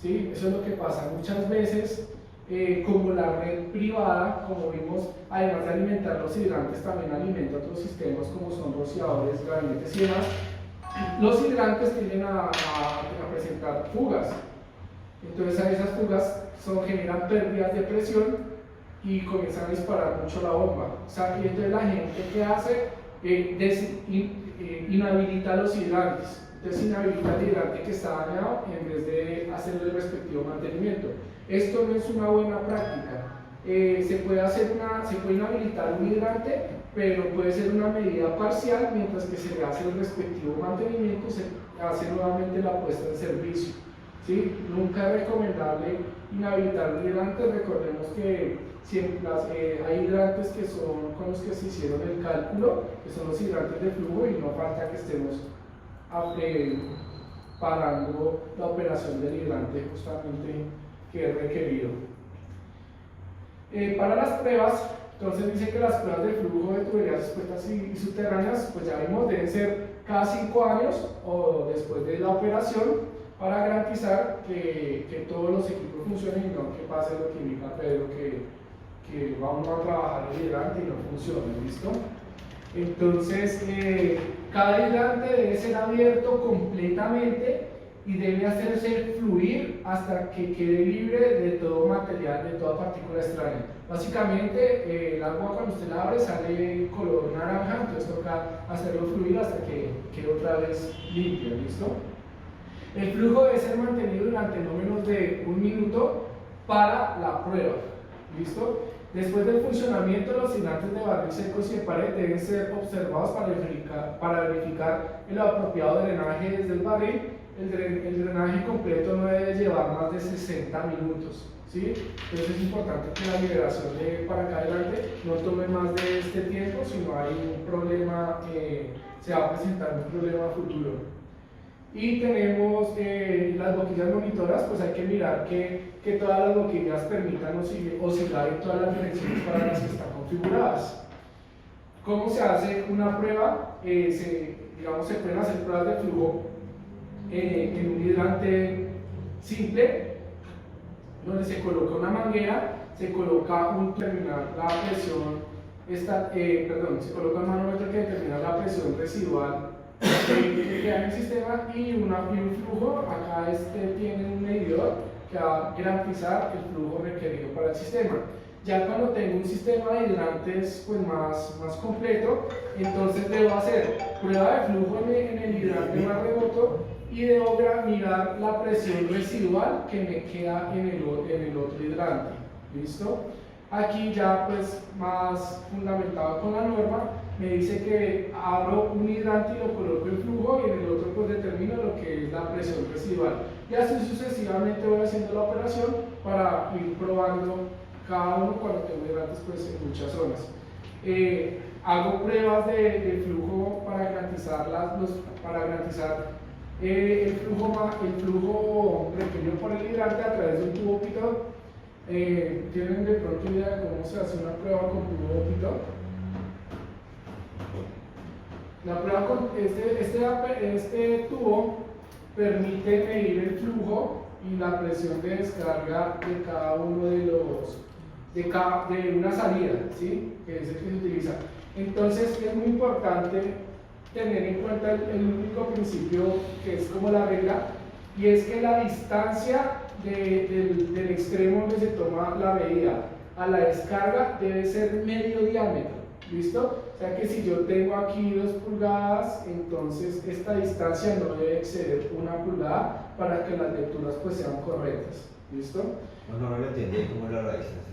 ¿sí? Eso es lo que pasa muchas veces. Como la red privada, como vimos, además de alimentar los hidrantes, también alimenta otros sistemas como son rociadores, gabinetes y demás. Los hidrantes tienden a presentar fugas. Entonces, a esas fugas generan pérdidas de presión y comienzan a disparar mucho la bomba. O sea, y entonces la gente que hace inhabilita los hidrantes. Entonces inhabilita el hidrante que está dañado en vez de hacerle el respectivo mantenimiento. Esto no es una buena práctica. Se puede inhabilitar un hidrante, pero puede ser una medida parcial mientras que se le hace el respectivo mantenimiento, se hace nuevamente la puesta en servicio, ¿sí? Nunca es recomendable inhabilitar un hidrante. Recordemos que hay hidrantes que son con los que se hicieron el cálculo, que son los hidrantes de flujo, y no falta que estemos parando la operación del hidrante justamente que es requerido. Para las pruebas, entonces dice que las pruebas de flujo de tuberías expuestas y subterráneas, pues ya vimos, deben ser cada 5 años o después de la operación, para garantizar que todos los equipos funcionen y no que pase lo que indica Pedro, que vamos a trabajar el hidrante y no funcione, ¿listo? Entonces, cada hidrante debe ser abierto completamente y debe hacerse fluir hasta que quede libre de todo material, de toda partícula extraña. Básicamente, el agua cuando usted la abre sale color naranja, entonces toca hacerlo fluir hasta que quede otra vez limpio, ¿listo? El flujo debe ser mantenido durante no menos de 1 minuto para la prueba, ¿listo? Después del funcionamiento, los hidrantes de barril secos y de pared deben ser observados para verificar el apropiado drenaje desde el barril. El drenaje completo no debe llevar más de 60 minutos, ¿sí? Entonces es importante que la liberación para cada hidrante no tome más de este tiempo, si no hay un problema, se va a presentar un problema futuro. Y tenemos las boquillas monitoras, pues hay que mirar que todas las boquillas permitan oscilar en todas las direcciones para las que están configuradas. ¿Cómo se hace una prueba? Se pueden hacer pruebas de flujo en un hidrante simple, donde se coloca una manguera, se coloca un terminal, la presión, se coloca un manómetro que determina la presión residual que queda en el sistema y un flujo. Acá tiene un medidor que va a garantizar el flujo requerido para el sistema. Ya cuando tengo un sistema de hidrantes pues más completo, entonces debo hacer prueba de flujo en el hidrante más remoto y debo mirar la presión residual que me queda en el otro hidrante. ¿Listo? Aquí ya pues más fundamentado con la norma, me dice que abro un hidrante y lo coloco en flujo y en el otro pues determino lo que es la presión residual. Y así sucesivamente voy haciendo la operación para ir probando cada uno cuando tengo hidrantes pues en muchas zonas. Hago pruebas de flujo para garantizar el flujo requerido por el hidrante a través de un tubo pitón. ¿Tienen de pronto idea de cómo se hace una prueba con tubo pitón? La prueba con este tubo permite medir el flujo y la presión de descarga de cada uno de una salida, ¿sí? Que es el que se utiliza. Entonces es muy importante tener en cuenta el único principio que es como la regla, y es que la distancia del extremo donde se toma la medida a la descarga debe ser medio diámetro, ¿listo? O sea que si yo tengo aquí 2 pulgadas, entonces esta distancia no debe exceder 1 pulgada para que las lecturas pues sean correctas, ¿listo? No lo entendí, ¿cómo lo realizas?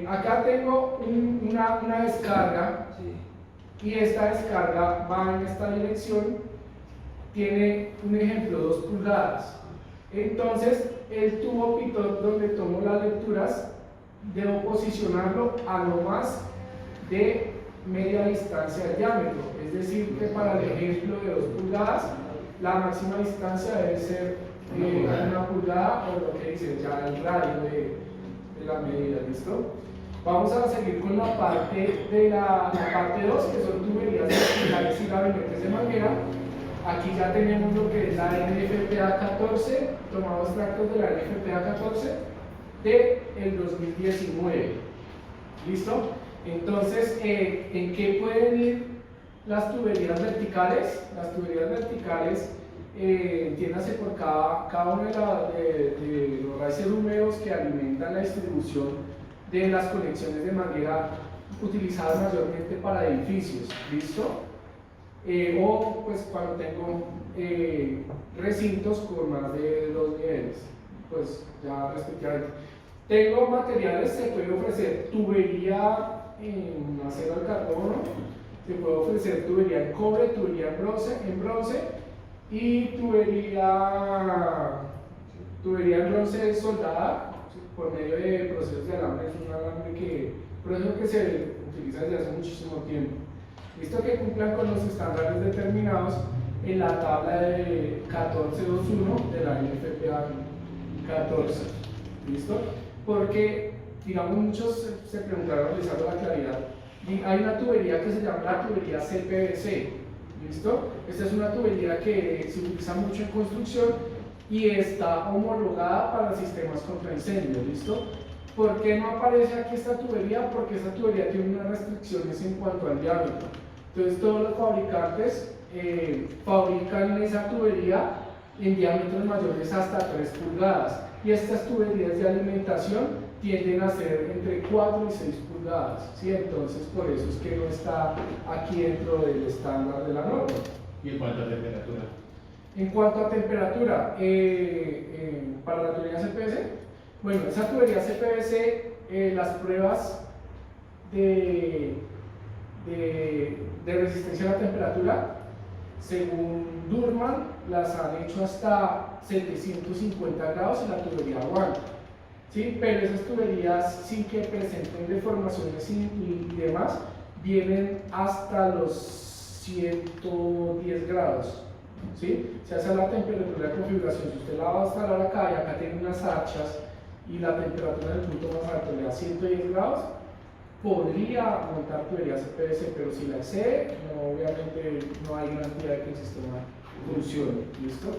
Acá tengo una descarga, Sí. y esta descarga va en esta dirección, tiene un ejemplo 2 pulgadas. Entonces, el tubo pitot donde tomo las lecturas, debo posicionarlo a lo más de media distancia de diámetro. Es decir, que para el ejemplo de 2 pulgadas, la máxima distancia debe ser 1 pulgada, o lo que dice ya el radio de la medida, ¿listo? Vamos a seguir con la parte de la parte 2, que son tuberías verticales y gabinetes de manguera. Aquí ya tenemos lo que es la NFPA 14, tomamos extractos de la NFPA 14 del 2019. ¿Listo? Entonces, ¿en qué pueden ir las tuberías verticales? Las tuberías verticales, entiéndase por cada uno de los raíces húmedos que alimentan la distribución de las conexiones de manguera utilizadas mayormente para edificios. ¿Listo? O pues cuando tengo recintos con más de 2 niveles, pues ya respectivamente. Tengo materiales, se puede ofrecer tubería en acero al carbono, se puede ofrecer tubería en cobre, tubería en bronce y tubería en bronce soldada por medio de procesos de alambre. Es un alambre proceso que se utiliza desde hace muchísimo tiempo. Listo, que cumplan con los estándares determinados en la tabla de 1421 de la NFPA 14. ¿Listo? Porque, digamos, muchos se preguntaron realizando la claridad. Y hay una tubería que se llama la tubería CPVC. ¿Listo? Esta es una tubería que se utiliza mucho en construcción y está homologada para sistemas contra incendios. ¿Listo? ¿Por qué no aparece aquí esta tubería? Porque esta tubería tiene unas restricciones en cuanto al diámetro. Entonces todos los fabricantes fabrican esa tubería en diámetros mayores hasta 3 pulgadas. Y estas tuberías de alimentación tienden a ser entre 4 y 6 pulgadas. ¿Sí? Entonces por eso es que no está aquí dentro del estándar de la norma. ¿Y en cuanto a temperatura? En cuanto a temperatura, para la tubería CPVC, bueno, esa tubería CPVC, las pruebas de resistencia a la temperatura, según Durman, las han hecho hasta 750 grados y la tubería aguanta. ¿Sí? Pero esas tuberías, sin que presenten deformaciones y demás, vienen hasta los 110 grados. ¿Sí? Se hace la temperatura de configuración. Si usted la va a instalar acá y acá tiene unas hachas y la temperatura del punto más alto le da 110 grados, podría montar tuberías CPVC, pero si la excede, obviamente no hay garantía de que el sistema funcione. ¿Listo?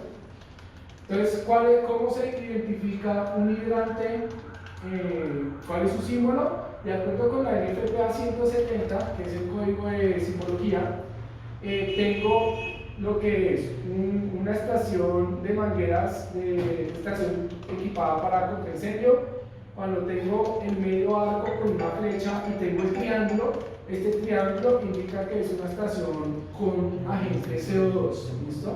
Entonces, ¿cómo se identifica un hidrante? ¿Cuál es su símbolo? De acuerdo con la NFPA 170, que es el código de simbología, tengo lo que es una estación de mangueras, estación equipada para contraincendio. Cuando tengo el medio arco con una flecha y tengo el triángulo, este triángulo indica que es una estación con agente CO2. ¿Listo?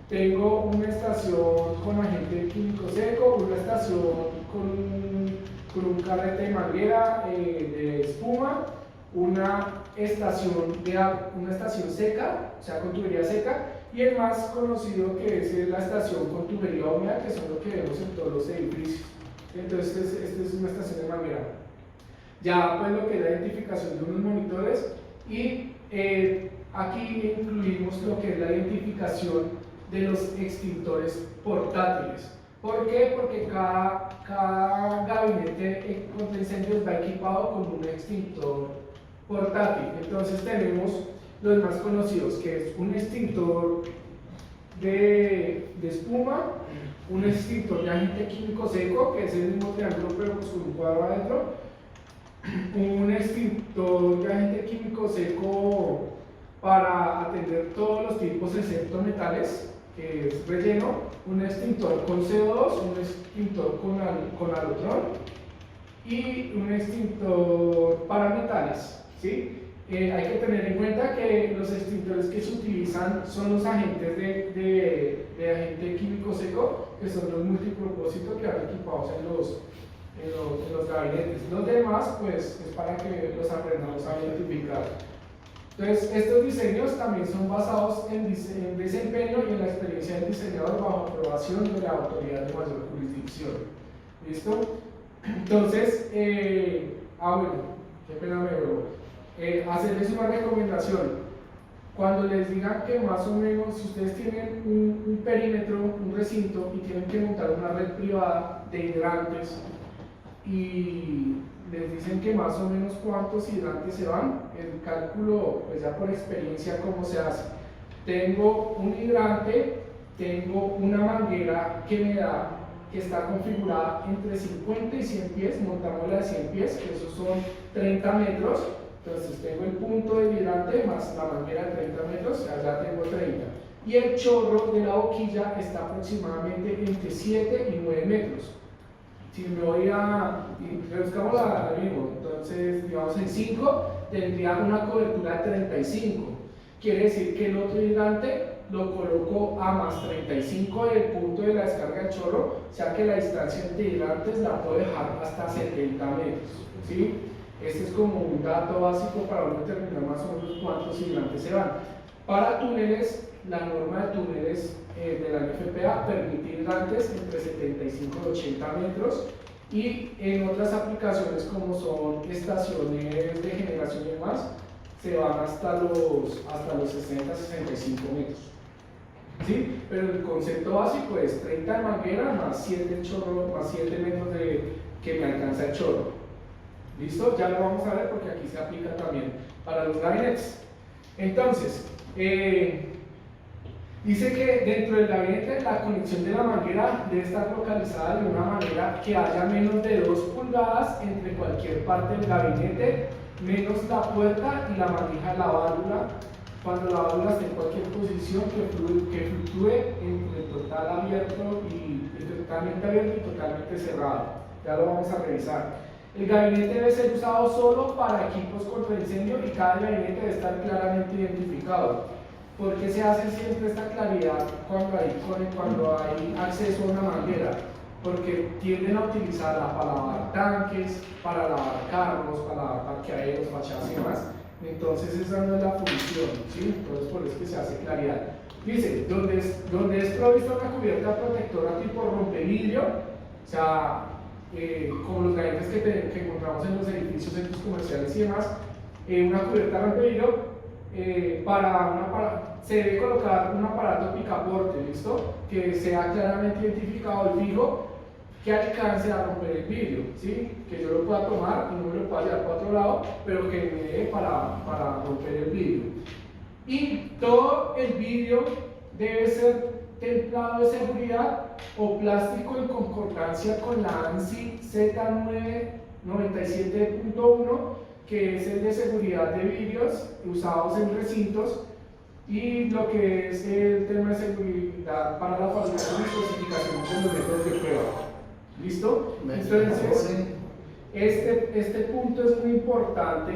Tengo una estación con agente químico seco, una estación con un carrete de manguera de espuma, una estación seca, o sea, con tubería seca, y el más conocido que es la estación con tubería húmeda, que son lo que vemos en todos los edificios. Entonces, esta es una estación de manguera. Ya pues lo que es la identificación de unos monitores, y aquí incluimos lo que es la identificación de los extintores portátiles. ¿Por qué? Porque cada gabinete contra incendios va equipado con un extintor portátil. Entonces tenemos los más conocidos, que es un extintor de espuma, un extintor de agente químico seco, que es el mismo triángulo pero pues con un cuadro adentro, un extintor de agente químico seco para atender todos los tipos excepto metales, que es relleno, un extintor con CO2, un extintor con alotrón y un extintor para metales. ¿Sí? Hay que tener en cuenta que los extintores que se utilizan son los agentes de agente químico seco, que son los multipropósitos que van equipados en los gabinetes. Los demás, pues, es para que los aprendamos a identificar. Entonces, estos diseños también son basados en desempeño y en la experiencia del diseñador bajo aprobación de la autoridad de mayor jurisdicción. ¿Listo? Entonces, bueno, qué pena me veo. Hacerles una recomendación. Cuando les digan que más o menos, si ustedes tienen un perímetro, un recinto y tienen que montar una red privada de hidrantes y les dicen que más o menos cuántos hidrantes se van, el cálculo, pues ya por experiencia, cómo se hace. Tengo un hidrante, tengo una manguera que me da, que está configurada entre 50 y 100 pies, montamos la de 100 pies, que esos son 30 metros. Entonces tengo el punto del hidrante más la manguera de 30 metros, allá tengo 30. Y el chorro de la boquilla está aproximadamente entre 7 y 9 metros. Si me voy a, y buscamos la mismo, entonces digamos en 5 tendría una cobertura de 35. Quiere decir que el otro hidrante lo coloco a más 35 del punto de la descarga del chorro, o sea que la distancia entre hidrantes la puedo dejar hasta 70 metros. ¿Sí? Este es como un dato básico para uno determinar más o menos cuántos hidrantes se van. Para túneles, la norma de túneles de la NFPA permite hidrantes entre 75 y 80 metros y en otras aplicaciones como son estaciones de generación y demás, se van hasta los 60-65 metros. ¿Sí? Pero el concepto básico es 30 de manguera más 7 de chorro, más 7 metros que me alcanza el chorro. ¿Listo? Ya lo vamos a ver porque aquí se aplica también para los gabinetes. Entonces, dice que dentro del gabinete la conexión de la manguera debe estar localizada de una manera que haya menos de 2 pulgadas entre cualquier parte del gabinete, menos la puerta y la manija de la válvula, cuando la válvula esté en cualquier posición que fluctúe entre total abierto y totalmente abierto y totalmente cerrado. Ya lo vamos a revisar. El gabinete debe ser usado solo para equipos contra incendio y cada gabinete debe estar claramente identificado. ¿Por qué se hace siempre esta claridad cuando hay acceso a una manguera? Porque tienden a utilizarla para lavar tanques, para lavar carros, para lavar parqueaderos, fachadas y demás. Entonces esa no es la función, ¿sí? Entonces por eso es que se hace claridad. Dice, donde es provista una cubierta protectora tipo rompevidrio, o sea, como los gabinetes que encontramos en los edificios, centros comerciales y demás, una cubierta rompevidrio, se debe colocar un aparato picaporte, ¿listo? Que sea claramente identificado y fijo, que alcance a romper el vidrio, ¿sí? Que yo lo pueda tomar y no me lo pueda llevar para otro lado, pero que me dé para romper el vidrio. Y todo el vidrio debe ser templado de seguridad o plástico en concordancia con la ANSI Z997.1, que es el de seguridad de vidrios usados en recintos, y lo que es el tema de seguridad para la fabricación y especificación de los métodos de prueba. ¿Listo? Entonces, este punto es muy importante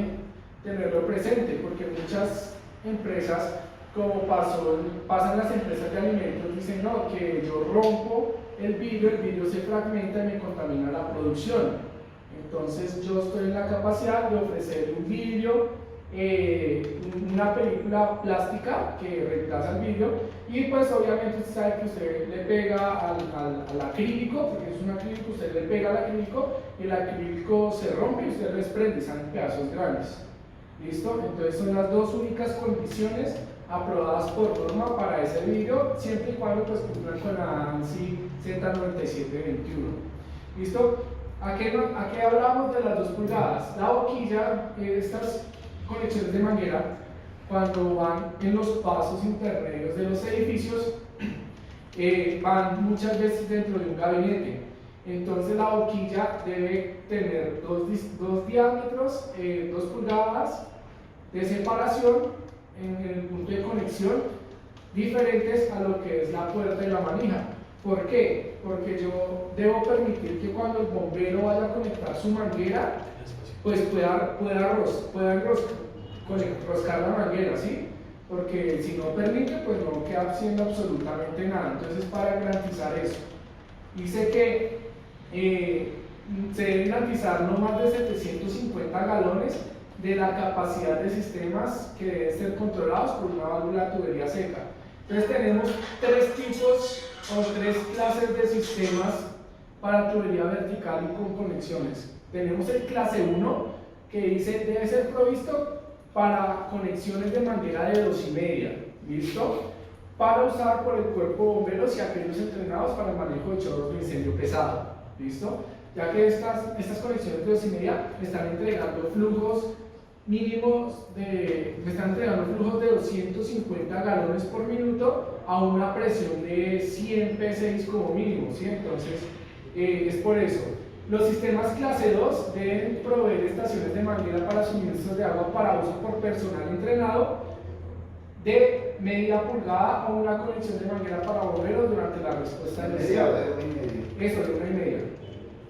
tenerlo presente, porque muchas empresas, como pasan las empresas de alimentos, dicen no, que yo rompo el vidrio se fragmenta y me contamina la producción. Entonces yo estoy en la capacidad de ofrecer un vidrio, una película plástica que reemplaza el vidrio, y pues obviamente usted sabe que usted le pega al acrílico, porque es un acrílico, usted le pega al acrílico, el acrílico se rompe y usted lo desprende, salen pedazos grandes. ¿Listo? Entonces son las dos únicas condiciones aprobadas por norma para ese vidrio, siempre y cuando pues cumplan con la ANSI Z9721. ¿Listo? ¿A qué hablamos de las 2 pulgadas? La boquilla, estas conexiones de manguera, cuando van en los pasos intermedios de los edificios, van muchas veces dentro de un gabinete. Entonces la boquilla debe tener dos diámetros, 2 pulgadas de separación en el punto de conexión, diferentes a lo que es la puerta y la manija. ¿Por qué? Porque yo debo permitir que cuando el bombero vaya a conectar su manguera, pues pueda enroscar la manguera, ¿sí? Porque si no permite, pues no queda haciendo absolutamente nada. Entonces, para garantizar eso, dice que se deben garantizar no más de 750 galones de la capacidad de sistemas que deben ser controlados por una válvula de tubería seca. Entonces tenemos tres tipos o tres clases de sistemas para tubería vertical y con conexiones. Tenemos el clase 1, que dice debe ser provisto para conexiones de manguera de 2,5, ¿listo? Para usar por el cuerpo de bomberos y aquellos entrenados para el manejo de chorros de incendio pesado, ¿listo? Ya que estas conexiones de 2,5 están entregando flujos mínimos están entregando flujos de 250 galones por minuto a una presión de 100 psi como mínimo, ¿sí? Entonces, es por eso. Los sistemas clase 2 deben proveer estaciones de manguera para suministros de agua para uso por personal entrenado de media pulgada o una conexión de manguera para bomberos durante la respuesta inicial. Eso, de 1,5.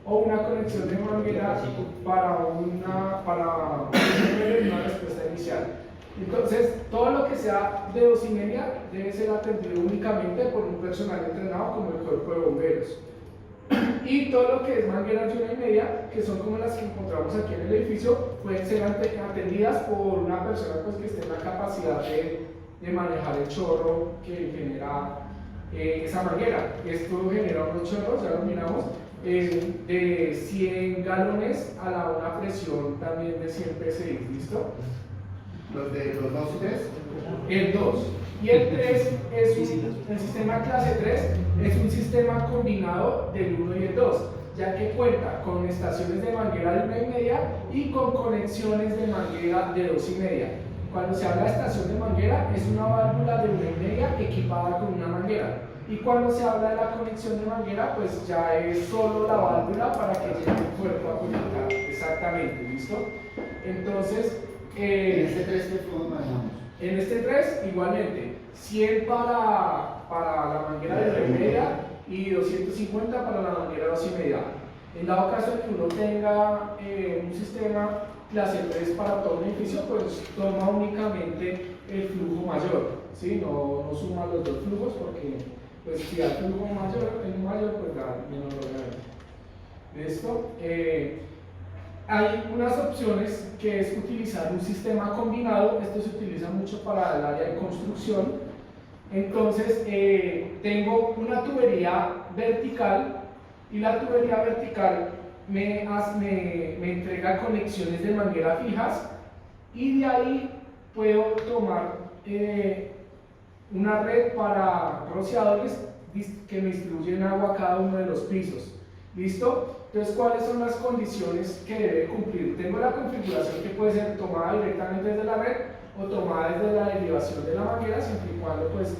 O una conexión de manguera para una respuesta inicial. Entonces, todo lo que sea de 2,5 debe ser atendido únicamente por un personal entrenado como el cuerpo de bomberos. Y todo lo que es mangueras de 1,5, que son como las que encontramos aquí en el edificio, pueden ser atendidas por una persona pues, que esté en la capacidad de manejar el chorro que genera esa manguera. Esto genera unos chorros, ya lo miramos, de 100 galones a una presión también de 100 psi, ¿listo? Los 2 y 3. El 2. Y el 3 es el sistema clase 3 es un sistema combinado del 1 y el 2, ya que cuenta con estaciones de manguera de 1,5 y con conexiones de manguera de 2,5. Cuando se habla de estación de manguera, es una válvula de 1,5 equipada con una manguera. Y cuando se habla de la conexión de manguera, pues ya es solo la válvula para que llegue el cuerpo a conectar. Exactamente, ¿listo? Entonces, En este 3 que flujo manejamos. en este 3, igualmente, 100 para la manguera de 1,5 y 250 para la manguera de 2,5. En dado caso de que uno tenga un sistema clase 3 para todo un edificio, pues toma únicamente el flujo mayor, ¿sí? No suma los dos flujos porque pues, si hay flujo mayor, pues da menos lo grande. ¿Listo? Hay unas opciones que es utilizar un sistema combinado. Esto se utiliza mucho para el área de construcción. Entonces, tengo una tubería vertical y la tubería vertical me entrega conexiones de manguera fijas y de ahí puedo tomar una red para rociadores que me distribuyen agua a cada uno de los pisos. ¿Listo? Entonces, ¿cuáles son las condiciones que debe cumplir? Tengo la configuración que puede ser tomada directamente desde la red o tomada desde la derivación de la manguera, siempre y cuando pues,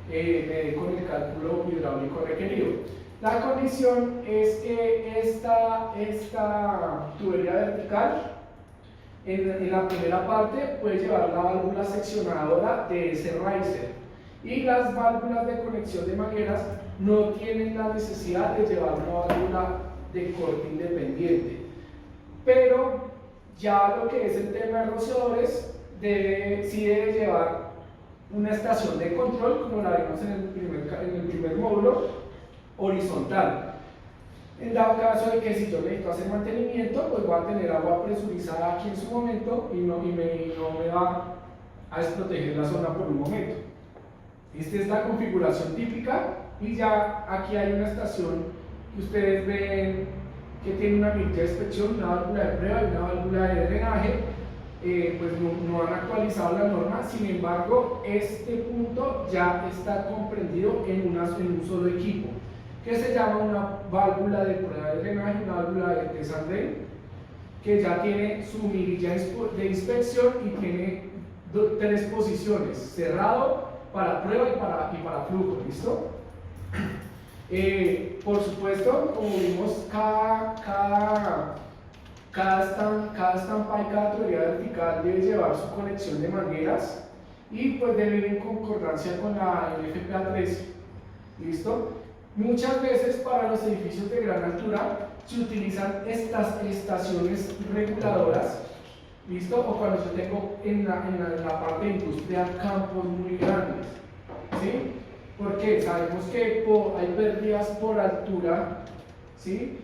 me dé con el cálculo hidráulico requerido. La condición es que esta tubería vertical, en la primera parte, puede llevar la válvula seccionadora de ese riser. Y las válvulas de conexión de mangueras no tienen la necesidad de llevar una válvula de corte independiente. Pero ya lo que es el tema de rociadores, sí debe llevar una estación de control, como la vimos en el primer módulo, horizontal. En dado caso de que si yo necesito hacer mantenimiento, pues voy a tener agua presurizada aquí en su momento y no me va a desproteger la zona por un momento. Esta es la configuración típica y ya aquí hay una estación que ustedes ven que tiene una medida de inspección, una válvula de prueba y una válvula de drenaje. Pues no han actualizado la norma, sin embargo este punto ya está comprendido en un solo equipo que se llama una válvula de prueba de drenaje, una válvula de test and drain, que ya tiene su mirilla de inspección y tiene 3 posiciones: cerrado, para prueba y para flujo. ¿Listo? Por supuesto, como vimos, cada estampa y cada tubería vertical debe llevar su conexión de mangueras y pues debe ir en concordancia con la NFPA 13. ¿Listo? Muchas veces para los edificios de gran altura se utilizan estas estaciones reguladoras. ¿Listo? O cuando yo tengo en la parte de industria campos muy grandes. ¿Sí? Porque sabemos que hay pérdidas por altura, ¿sí?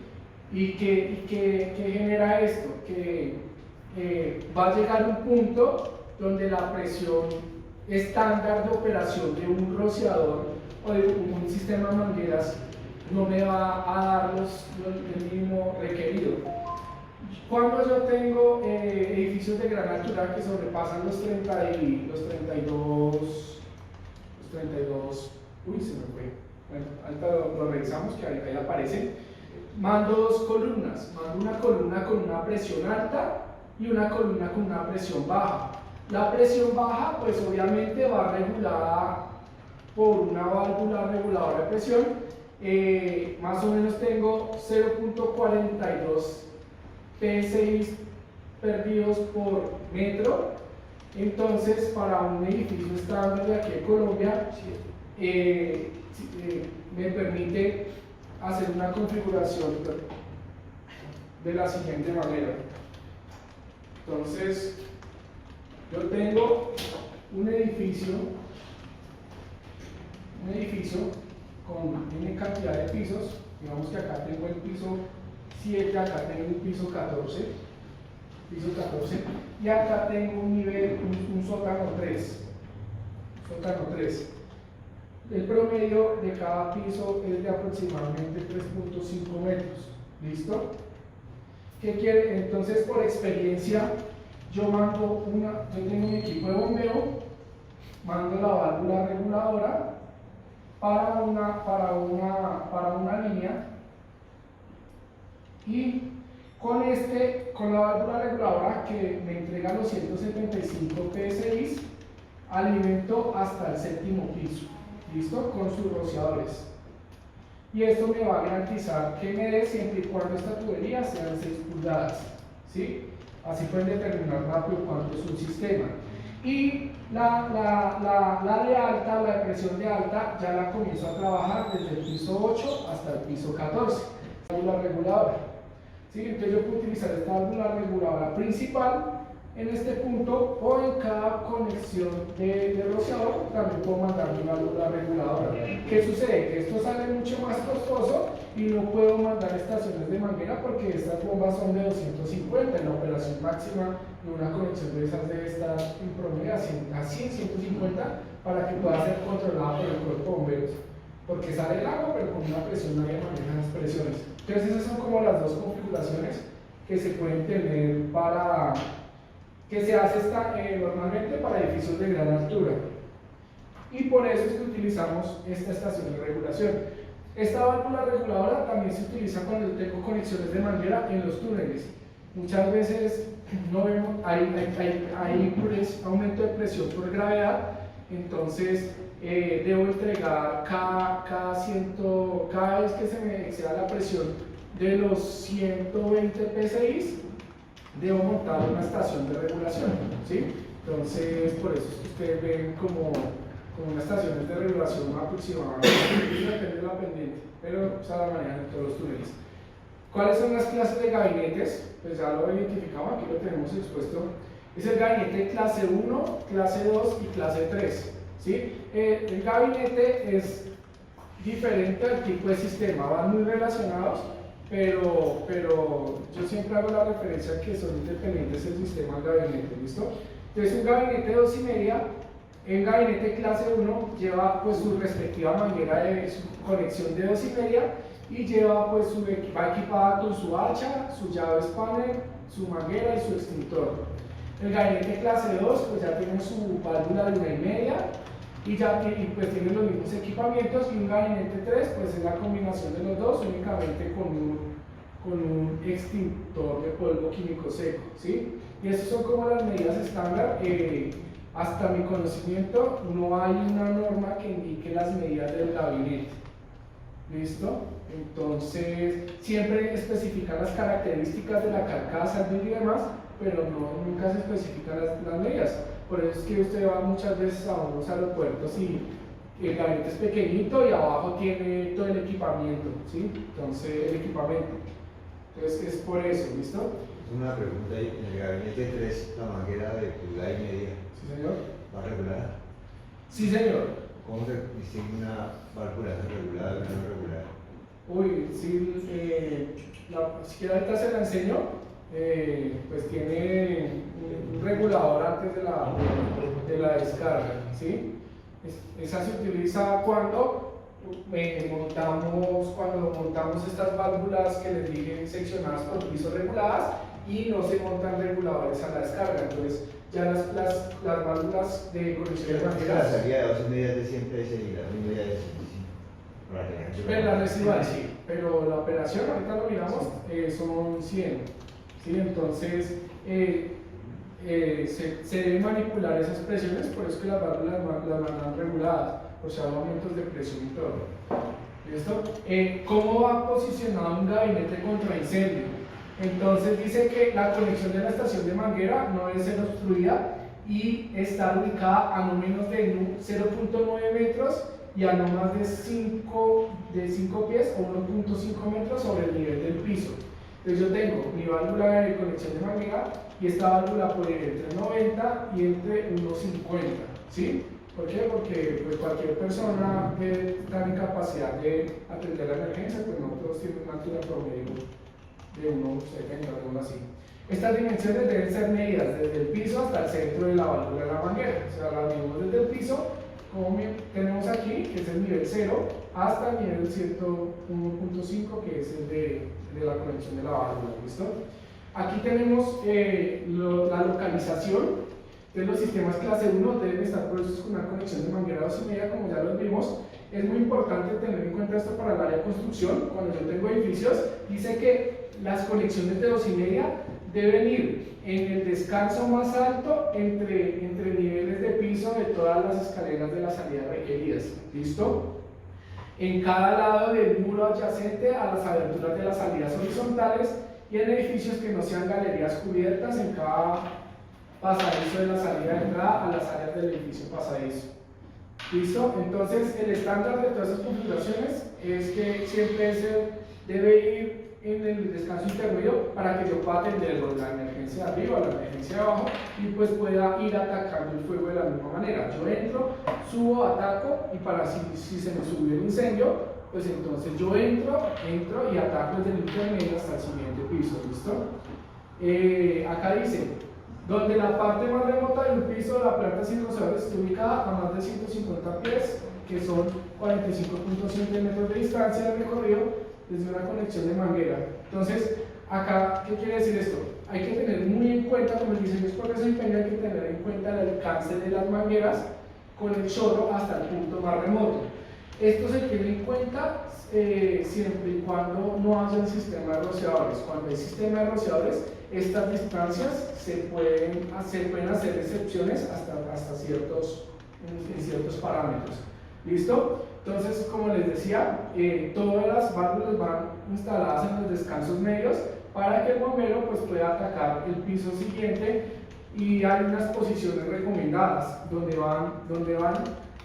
¿Y que genera esto? Que va a llegar un punto donde la presión estándar de operación de un rociador o de un sistema de mangueras no me va a dar el mínimo requerido. Cuando yo tengo edificios de gran altura que sobrepasan los 32, uy, se me fue, bueno, ahorita lo revisamos que ahí aparece, mando dos columnas, mando una columna con una presión alta y una columna con una presión baja. La presión baja, pues obviamente va regulada por una válvula reguladora de presión, más o menos tengo 0.42 PSI perdidos por metro. Entonces, para un edificio estándar de aquí en Colombia, me permite hacer una configuración de la siguiente manera. Entonces, yo tengo un edificio con N cantidad de pisos. Digamos que acá tengo el piso 7, acá tengo el piso 14, y acá tengo un nivel, un sótano 3. El promedio de cada piso es de aproximadamente 3.5 metros. ¿Listo? ¿Qué quiere? Entonces, por experiencia, yo tengo un equipo de bombeo, mando la válvula reguladora para una línea, y con la válvula reguladora que me entrega los 175 PSI, alimento hasta el 7º piso. ¿Listo? Con sus rociadores. Y esto me va a garantizar que me dé siempre y cuando esta tubería sean 6 pulgadas. ¿Sí? Así pueden determinar rápido cuánto es un sistema. Y la de alta, la de presión de alta, ya la comienzo a trabajar desde el piso 8 hasta el piso 14. Válvula reguladora. ¿Sí? Entonces yo puedo utilizar esta válvula reguladora principal en este punto, o en cada conexión de rociador también puedo mandar mi válvula reguladora. ¿Qué sucede? Que esto sale mucho más costoso y no puedo mandar estaciones de manguera porque estas bombas son de 250 y la operación máxima de una conexión de esas debe estar en promedio a 100, 150 para que pueda ser controlada por el cuerpo de bomberos. Porque sale el agua, pero con una presión nadie maneja las presiones. Entonces esas son como las dos configuraciones que se pueden tener que se hace normalmente para edificios de gran altura. Y por eso es que utilizamos esta estación de regulación. Esta válvula reguladora también se utiliza cuando tengo conexiones de manguera en los túneles. Muchas veces no vemos, hay aumento de presión por gravedad, entonces debo entregar cada vez que se me exceda la presión de los 120 PSI, debo montar una estación de regulación, ¿sí? Entonces, por eso es que ustedes ven como unas estaciones de regulación aproximadamente, depende de la pendiente, pero se la manejan en todos los túneles. ¿Cuáles son las clases de gabinetes? Pues ya lo identificamos, aquí lo tenemos expuesto. Es el gabinete clase 1, clase 2 y clase 3, ¿sí? El gabinete es diferente al tipo de sistema, van muy relacionados, pero yo siempre hago la referencia a que son independientes el sistema del gabinete, ¿listo? Entonces un gabinete de 2,5, en gabinete clase 1 lleva pues su respectiva manguera de su conexión de 2,5 y lleva pues va equipada con su hacha, su llave spanner, su manguera y su extintor. El gabinete clase 2 pues ya tiene su válvula de 1,5 y pues tiene los mismos equipamientos, y un gabinete 3 pues es la combinación de los dos únicamente con un extintor de polvo químico seco, ¿sí? Y estas son como las medidas estándar. Hasta mi conocimiento no hay una norma que indique las medidas del gabinete. ¿Listo? Entonces, siempre especifican las características de la carcasa, el vidrio y demás, pero nunca se especifican las medidas. Por eso es que usted va muchas veces a unos aeropuertos y el gabinete es pequeñito y abajo tiene todo el equipamiento, ¿sí? Entonces, el equipamiento. Entonces, es por eso, ¿listo? Una pregunta ahí, en el gabinete 3, la manguera de 1,5 pulgadas, Sí, señor. ¿va regulada? Sí, señor. ¿Cómo se distingue una válvula regulada de una no regulada? Uy, sí, si quiere ahorita se la enseño. pues tiene un regulador antes de la descarga, ¿sí? Esa se utiliza cuando montamos estas válvulas que les dije seccionadas por pisos reguladas y no se montan reguladores a la descarga. Entonces ya las válvulas de conexión de La mangueras, salida de 12 medidas de siempre es y la media de 75. pero la residual sí, pero la operación ahorita lo miramos, son 100, ¿sí? Entonces se deben manipular esas presiones, por eso que las válvulas las mandan reguladas, por si hay aumentos de presión y todo. ¿Listo? ¿Cómo va posicionado un gabinete contra incendio? Entonces dice que la conexión de la estación de manguera no debe ser obstruida y estar ubicada a no menos de 0.9 metros y a no más de 5 pies o 1.5 metros sobre el nivel del piso. Entonces yo tengo mi válvula de conexión de manguera y esta válvula puede ir entre 90 y entre 1.50, ¿sí? ¿Por qué? Porque pues, cualquier persona debe estar en capacidad de atender la emergencia, pues no todos tienen una altura promedio de 1.70 o algo así. Estas dimensiones deben ser medidas desde el piso hasta el centro de la válvula de la manguera. O sea, las medimos desde el piso, como tenemos aquí, que es el nivel 0, hasta el nivel 1.5, que es el de la conexión de la válvula. ¿Listo? Aquí tenemos la localización. Entonces los sistemas clase 1 deben estar provistos con una conexión de manguera 2,5, como ya los vimos. Es muy importante tener en cuenta esto para el área de construcción. Cuando yo tengo edificios, dice que las conexiones de 2,5 deben ir en el descanso más alto entre niveles de piso de todas las escaleras de la salida requeridas. ¿Listo? En cada lado del muro adyacente a las aberturas de las salidas horizontales y en edificios que no sean galerías cubiertas en cada pasadizo de la salida de entrada a las áreas del edificio pasadizo. ¿Listo? Entonces el estándar de todas esas configuraciones es que siempre se debe ir en el descanso intermedio para que yo pueda atender la emergencia de arriba, la emergencia de abajo y pues pueda ir atacando el fuego de la misma manera. Yo entro, subo, ataco y para si se me subió el incendio, pues entonces yo entro y ataco desde el intermedio hasta el siguiente piso. ¿Listo? Acá dice, donde la parte más remota del piso de la planta sin rociadores esté ubicada a más de 150 pies, que son 45.7 metros de distancia de recorrido desde una conexión de manguera. Entonces, acá, ¿qué quiere decir esto? Hay que tener muy en cuenta, como el diseño es progreso de empeño, hay que tener en cuenta el alcance de las mangueras con el chorro hasta el punto más remoto. Esto se tiene en cuenta siempre y cuando no haya un sistema de rociadores. Cuando hay sistema de rociadores, estas distancias se pueden hacer excepciones hasta ciertos parámetros. ¿Listo? Entonces, como les decía, todas las válvulas van instaladas en los descansos medios para que el bombero pues, pueda atacar el piso siguiente y hay unas posiciones recomendadas donde van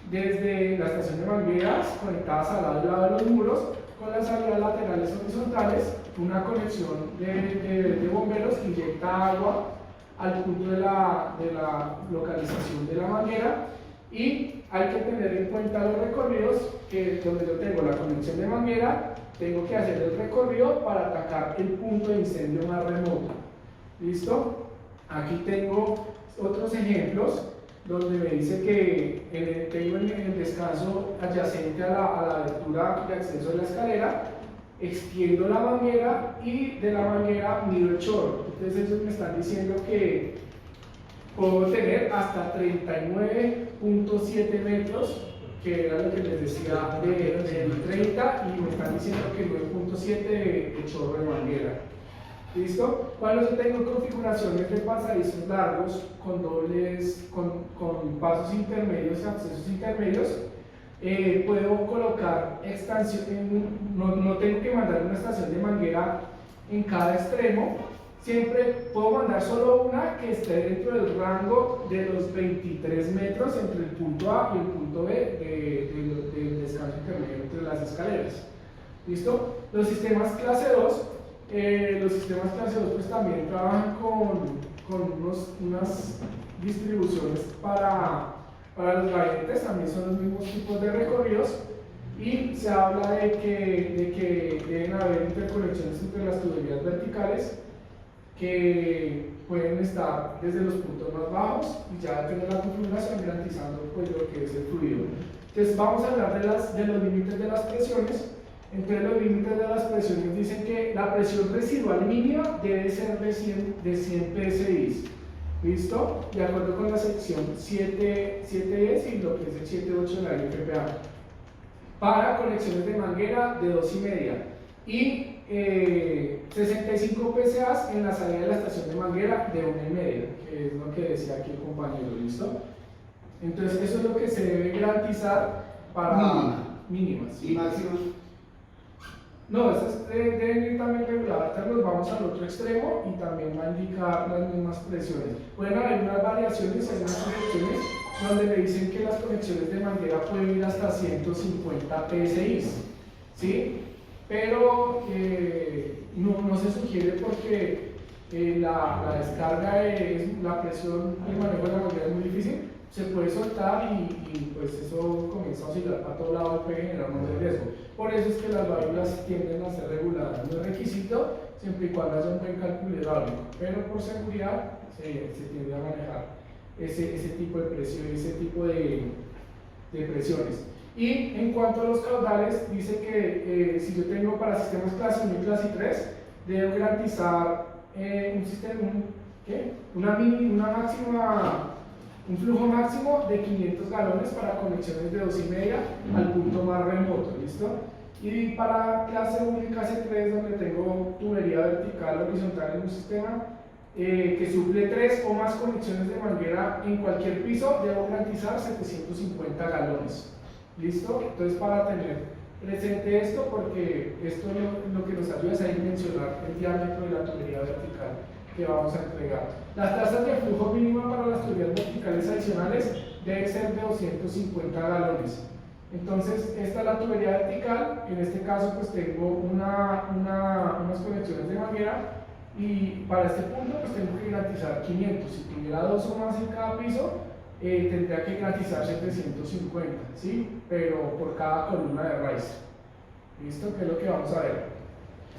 desde la estación de mangueras conectadas al lado y lado de los muros con las salidas laterales horizontales, una conexión de bomberos que inyecta agua al punto de la localización de la manguera. Y hay que tener en cuenta los recorridos, que donde yo tengo la conexión de manguera, tengo que hacer el recorrido para atacar el punto de incendio más remoto. ¿Listo? Aquí tengo otros ejemplos donde me dice que tengo en el descanso adyacente a la abertura de acceso de la escalera, extiendo la manguera y de la manguera mido el chorro. Entonces ellos me están diciendo que puedo tener hasta 39.7 metros, que era lo que les decía del 30, y me están diciendo que 9.7 de chorro de manguera. ¿Listo? Cuando yo tengo configuraciones de pasadizos largos con pasos intermedios, accesos intermedios, puedo colocar no tengo que mandar una estación de manguera en cada extremo. Siempre puedo mandar solo una que esté dentro del rango de los 23 metros entre el punto A y el punto B del descanso intermedio entre las escaleras. ¿Listo? Los sistemas clase 2 pues también trabajan con unas distribuciones para los gabinetes, también son los mismos tipos de recorridos y se habla de que deben haber interconexiones entre las tuberías verticales que pueden estar desde los puntos más bajos y ya tener la configuración garantizando pues lo que es el fluido. Entonces vamos a hablar de los límites de las presiones. Entonces los límites de las presiones dicen que la presión residual mínima debe ser de 100 psi. ¿Listo? De acuerdo con la sección 7.10 y lo que es el 7.8 de la LFPA. Para conexiones de manguera de 2,5 y 65 psa en la salida de la estación de manguera de 1,5, que es lo que decía aquí el compañero. ¿Listo? Entonces eso es lo que se debe garantizar para mínimas. ¿Y máximos? No, esas deben ir también reguladas. Nos vamos al otro extremo y también va a indicar las mismas presiones. Pueden haber unas variaciones en unas conexiones donde le dicen que las conexiones de manguera pueden ir hasta 150 psi, ¿sí? Pero no se sugiere porque la descarga, la presión y el manejo de la manguera es muy difícil. Se puede soltar y pues eso comienza a oscilar para todo lado y puede generar más riesgo. Por eso es que las válvulas tienden a ser reguladas. No es requisito siempre y cuando haya un buen cálculo hidráulico, pero por seguridad se tiende a manejar ese tipo de presión y ese tipo de presiones. Y en cuanto a los caudales, dice que si yo tengo para sistemas clase 1 y clase 3, debo garantizar un flujo máximo de 500 galones para conexiones de 2,5 al punto más remoto, ¿listo? Y para clase 1 y clase 3, donde tengo tubería vertical o horizontal en un sistema que suple 3 o más conexiones de manguera en cualquier piso, debo garantizar 750 galones, ¿listo? Entonces, para tener presente esto, porque esto lo que nos ayuda es a dimensionar el diámetro de la tubería vertical que vamos a entregar. Las tasas de flujo mínima para las tuberías verticales adicionales deben ser de 250 galones. Entonces, esta es la tubería vertical. En este caso, pues tengo unas conexiones de manguera y para este punto, pues tengo que garantizar 500. Si tuviera 2 o más en cada piso, tendría que garantizar 750, ¿sí? Pero por cada columna de raíz. ¿Listo? ¿Qué es lo que vamos a ver?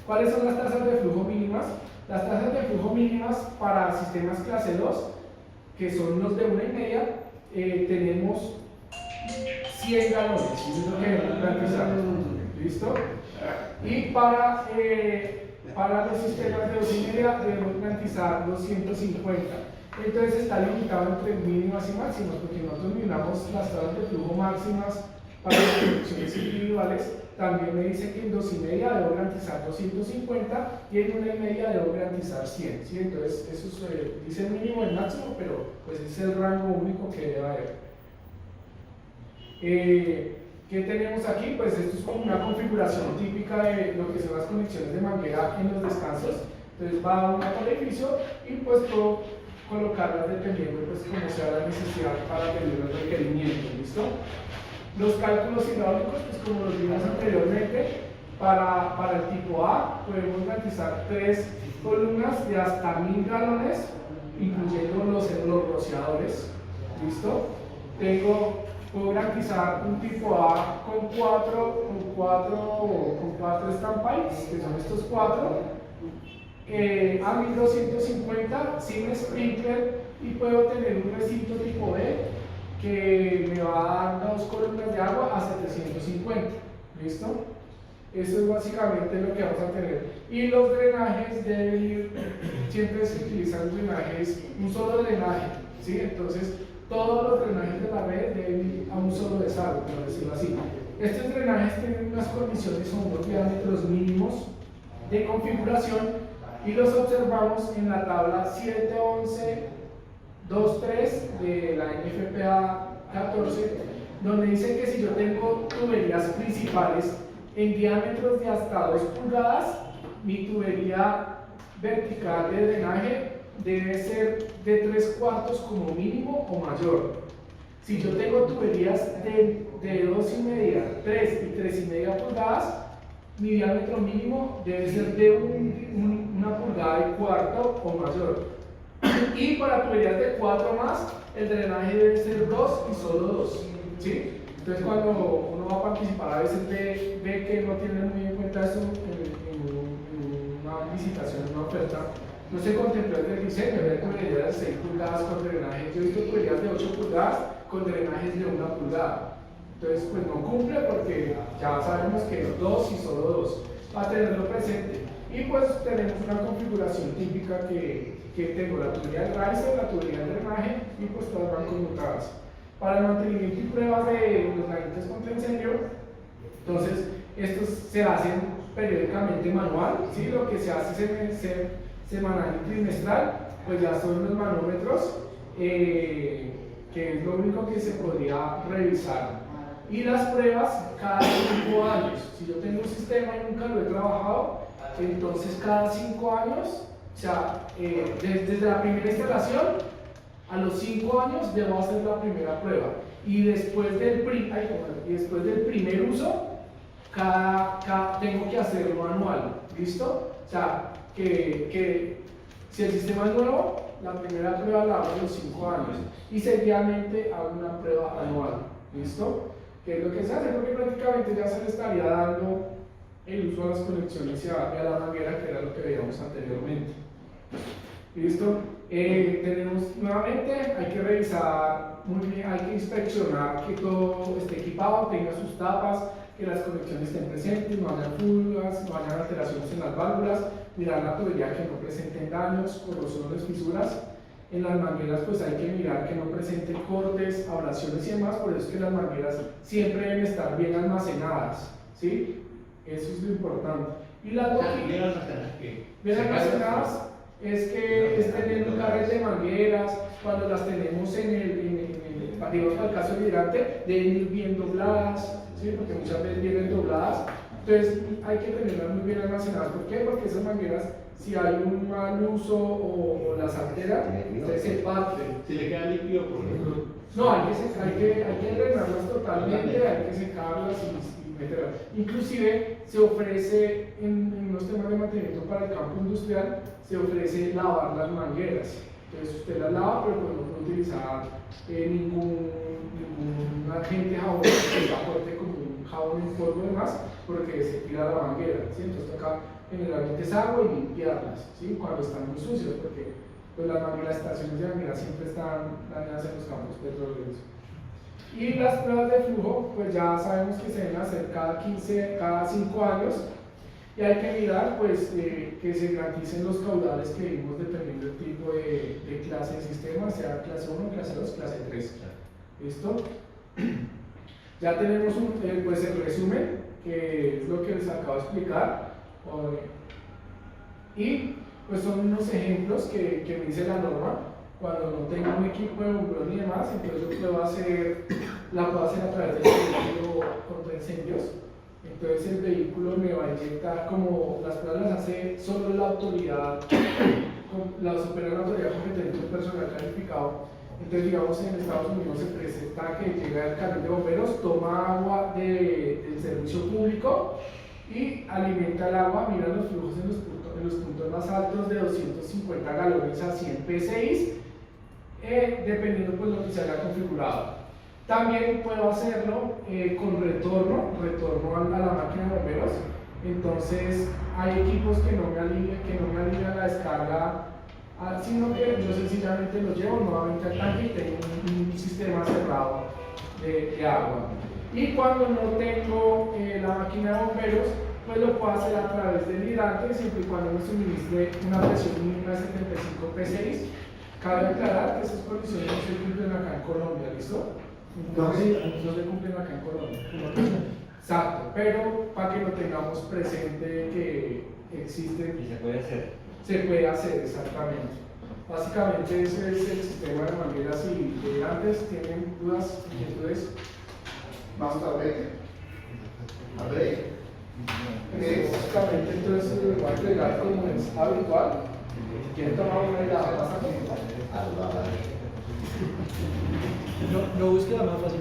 ¿Cuáles son las tasas de flujo mínimas? Las tasas de flujo mínimas para sistemas clase 2, que son los de 1,5, tenemos 100 galones, eso es lo que debemos garantizar. ¿Listo? Y para los sistemas de 2,5 debemos garantizar 250. Entonces está limitado entre mínimas y máximas, porque nosotros miramos las tasas de flujo máximas para las conexiones individuales. También me dice que en 2,5 debo garantizar 250 y en 1,5 debo garantizar 100, ¿sí? Entonces eso dice el mínimo y el máximo, pero pues es el rango único que debe haber. ¿Qué tenemos aquí? Pues esto es como una configuración típica de lo que son las conexiones de manguera en los descansos. Entonces va a un edificio y pues puedo colocarlas dependiendo pues como sea la necesidad para tener el requerimiento, ¿listo? Los cálculos hidráulicos, pues como los vimos anteriormente, para el tipo A podemos garantizar 3 columnas de hasta 1000 galones, incluyendo los rociadores. ¿Listo? Puedo garantizar un tipo A con 4 standpipes, que son estos 4, a 1250 sin sprinkler, y puedo tener un recinto tipo B que me va a dar 2 columnas de agua a 750. ¿Listo? Eso es básicamente lo que vamos a tener. Y los drenajes deben ir, siempre se utilizan drenajes, un solo drenaje, ¿sí? Entonces, todos los drenajes de la red deben ir a un solo desagüe, por decirlo así. Estos drenajes tienen unas condiciones o unos diámetros mínimos de configuración y los observamos en la tabla 711.2.3 de la NFPA 14, donde dice que si yo tengo tuberías principales en diámetros de hasta 2 pulgadas, mi tubería vertical de drenaje debe ser de 3/4 como mínimo o mayor. Si yo tengo tuberías de 2,5, 3 y 3,5 pulgadas, mi diámetro mínimo debe ser de 1 pulgada y cuarto o mayor. Y para tuberías de 4 más, el drenaje debe ser 2 y solo 2. ¿Sí? Entonces, cuando uno va a participar, a veces ve que no tiene muy en cuenta eso en una licitación, en una oferta, no se contempló desde el diseño, había tuberías de 6 pulgadas con drenajes, yo he visto tuberías de 8 pulgadas con drenajes de 1 pulgada. Entonces, pues no cumple porque ya sabemos que es 2 y solo 2, para tenerlo presente. Y pues tenemos una configuración típica que tengo la tubería del riser, la tubería del drenaje y pues todas van conmutadas. Para el mantenimiento y pruebas de los gabinetes contra incendio, entonces estos se hacen periódicamente manual, ¿sí? Lo que se hace semanal y trimestral, pues ya son los manómetros, que es lo único que se podría revisar. Y las pruebas cada 5 años. Si yo tengo un sistema y nunca lo he trabajado, entonces cada 5 años, o sea, desde la primera instalación, a los 5 años debo hacer la primera prueba. Y después del primer uso, tengo que hacerlo anual. ¿Listo? O sea, que si el sistema es nuevo, la primera prueba la hago a los 5 años. Y seguidamente hago una prueba anual. ¿Listo? Que es lo que se hace, porque prácticamente ya se le estaría dando el uso a las conexiones y a la manguera, que era lo que veíamos anteriormente. ¿Listo? Tenemos nuevamente, hay que revisar muy bien, hay que inspeccionar que todo esté equipado, tenga sus tapas, que las conexiones estén presentes, no haya fugas, no haya alteraciones en las válvulas, mirar la tubería que no presenten daños, corrosiones, fisuras. En las mangueras pues hay que mirar que no presenten cortes, abrasiones y demás, por eso es que las mangueras siempre deben estar bien almacenadas, ¿sí? Eso es lo importante. Y las boquillas bien almacenadas es que estén en lugares de mangueras, cuando las tenemos digamos para el caso del hidrante, deben ir bien dobladas, ¿sí? Porque muchas veces vienen dobladas, entonces hay que tenerlas muy bien almacenadas. ¿Por qué? Porque esas mangueras, si hay un mal uso o las altera, entonces se parten. Si le queda líquido, por ejemplo. No, hay que drenarlas totalmente, hay que secarlas y meterlas. Inclusive se ofrece en unos temas de mantenimiento para el campo industrial, se ofrece lavar las mangueras. Entonces usted las lava, pero pues no puede utilizar ningún agente jabón que aporte como un jabón en polvo y demás, porque se tira la manguera, ¿sí? Entonces acá generalmente es agua y limpiarlas, ¿sí? Cuando están muy sucios, porque pues las estaciones de manguera siempre están dañadas en los campos petroleros. Y las pruebas de flujo, pues ya sabemos que se deben hacer cada 5 años, y hay que mirar pues que se garanticen los caudales que vimos dependiendo del tipo de clase de sistema, sea clase 1, clase 2, clase 3. ¿Listo? Ya tenemos pues el resumen, que es lo que les acabo de explicar. Y pues son unos ejemplos que me dice la norma. Cuando no tengo un equipo de bombeo ni demás, entonces yo la puedo hacer a través del vehículo contra incendios. Entonces el vehículo me va a inyectar, como las pruebas las hace solo la autoridad, las opera la autoridad competente, un personal calificado. Entonces, digamos, en Estados Unidos se presenta que llega el camión de bomberos, toma agua del servicio público y alimenta el agua, mira los flujos en los puntos más altos de 250 galones a 100 PSI, dependiendo pues lo que se haya configurado. También puedo hacerlo con retorno a la máquina de bomberos. Entonces hay equipos que no me alinean la descarga, sino que yo sencillamente lo llevo nuevamente al tanque y tengo un sistema cerrado de agua. Y cuando no tengo la máquina de bomberos, pues lo puedo hacer a través del hidrante, siempre y cuando me suministre una presión mínima de 75 PSI. Cabe aclarar que esas condiciones no se cumplen acá en Colombia, ¿listo? Entonces, no se cumplen acá en Colombia. Exacto, pero para que lo tengamos presente que existen. Y se puede hacer. Se puede hacer, exactamente. Básicamente ese es el sistema de mangueras y hidrantes. ¿Tienen dudas, inquietudes? Vamos a ver. A ver. Básicamente entonces voy a entregar como es habitual. Si quieren tomar una y la pasa conmigo. No busque la más fácil.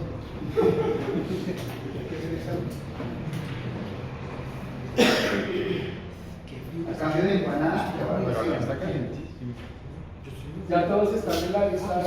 A cambio de empanada, ya todos están en la lista de...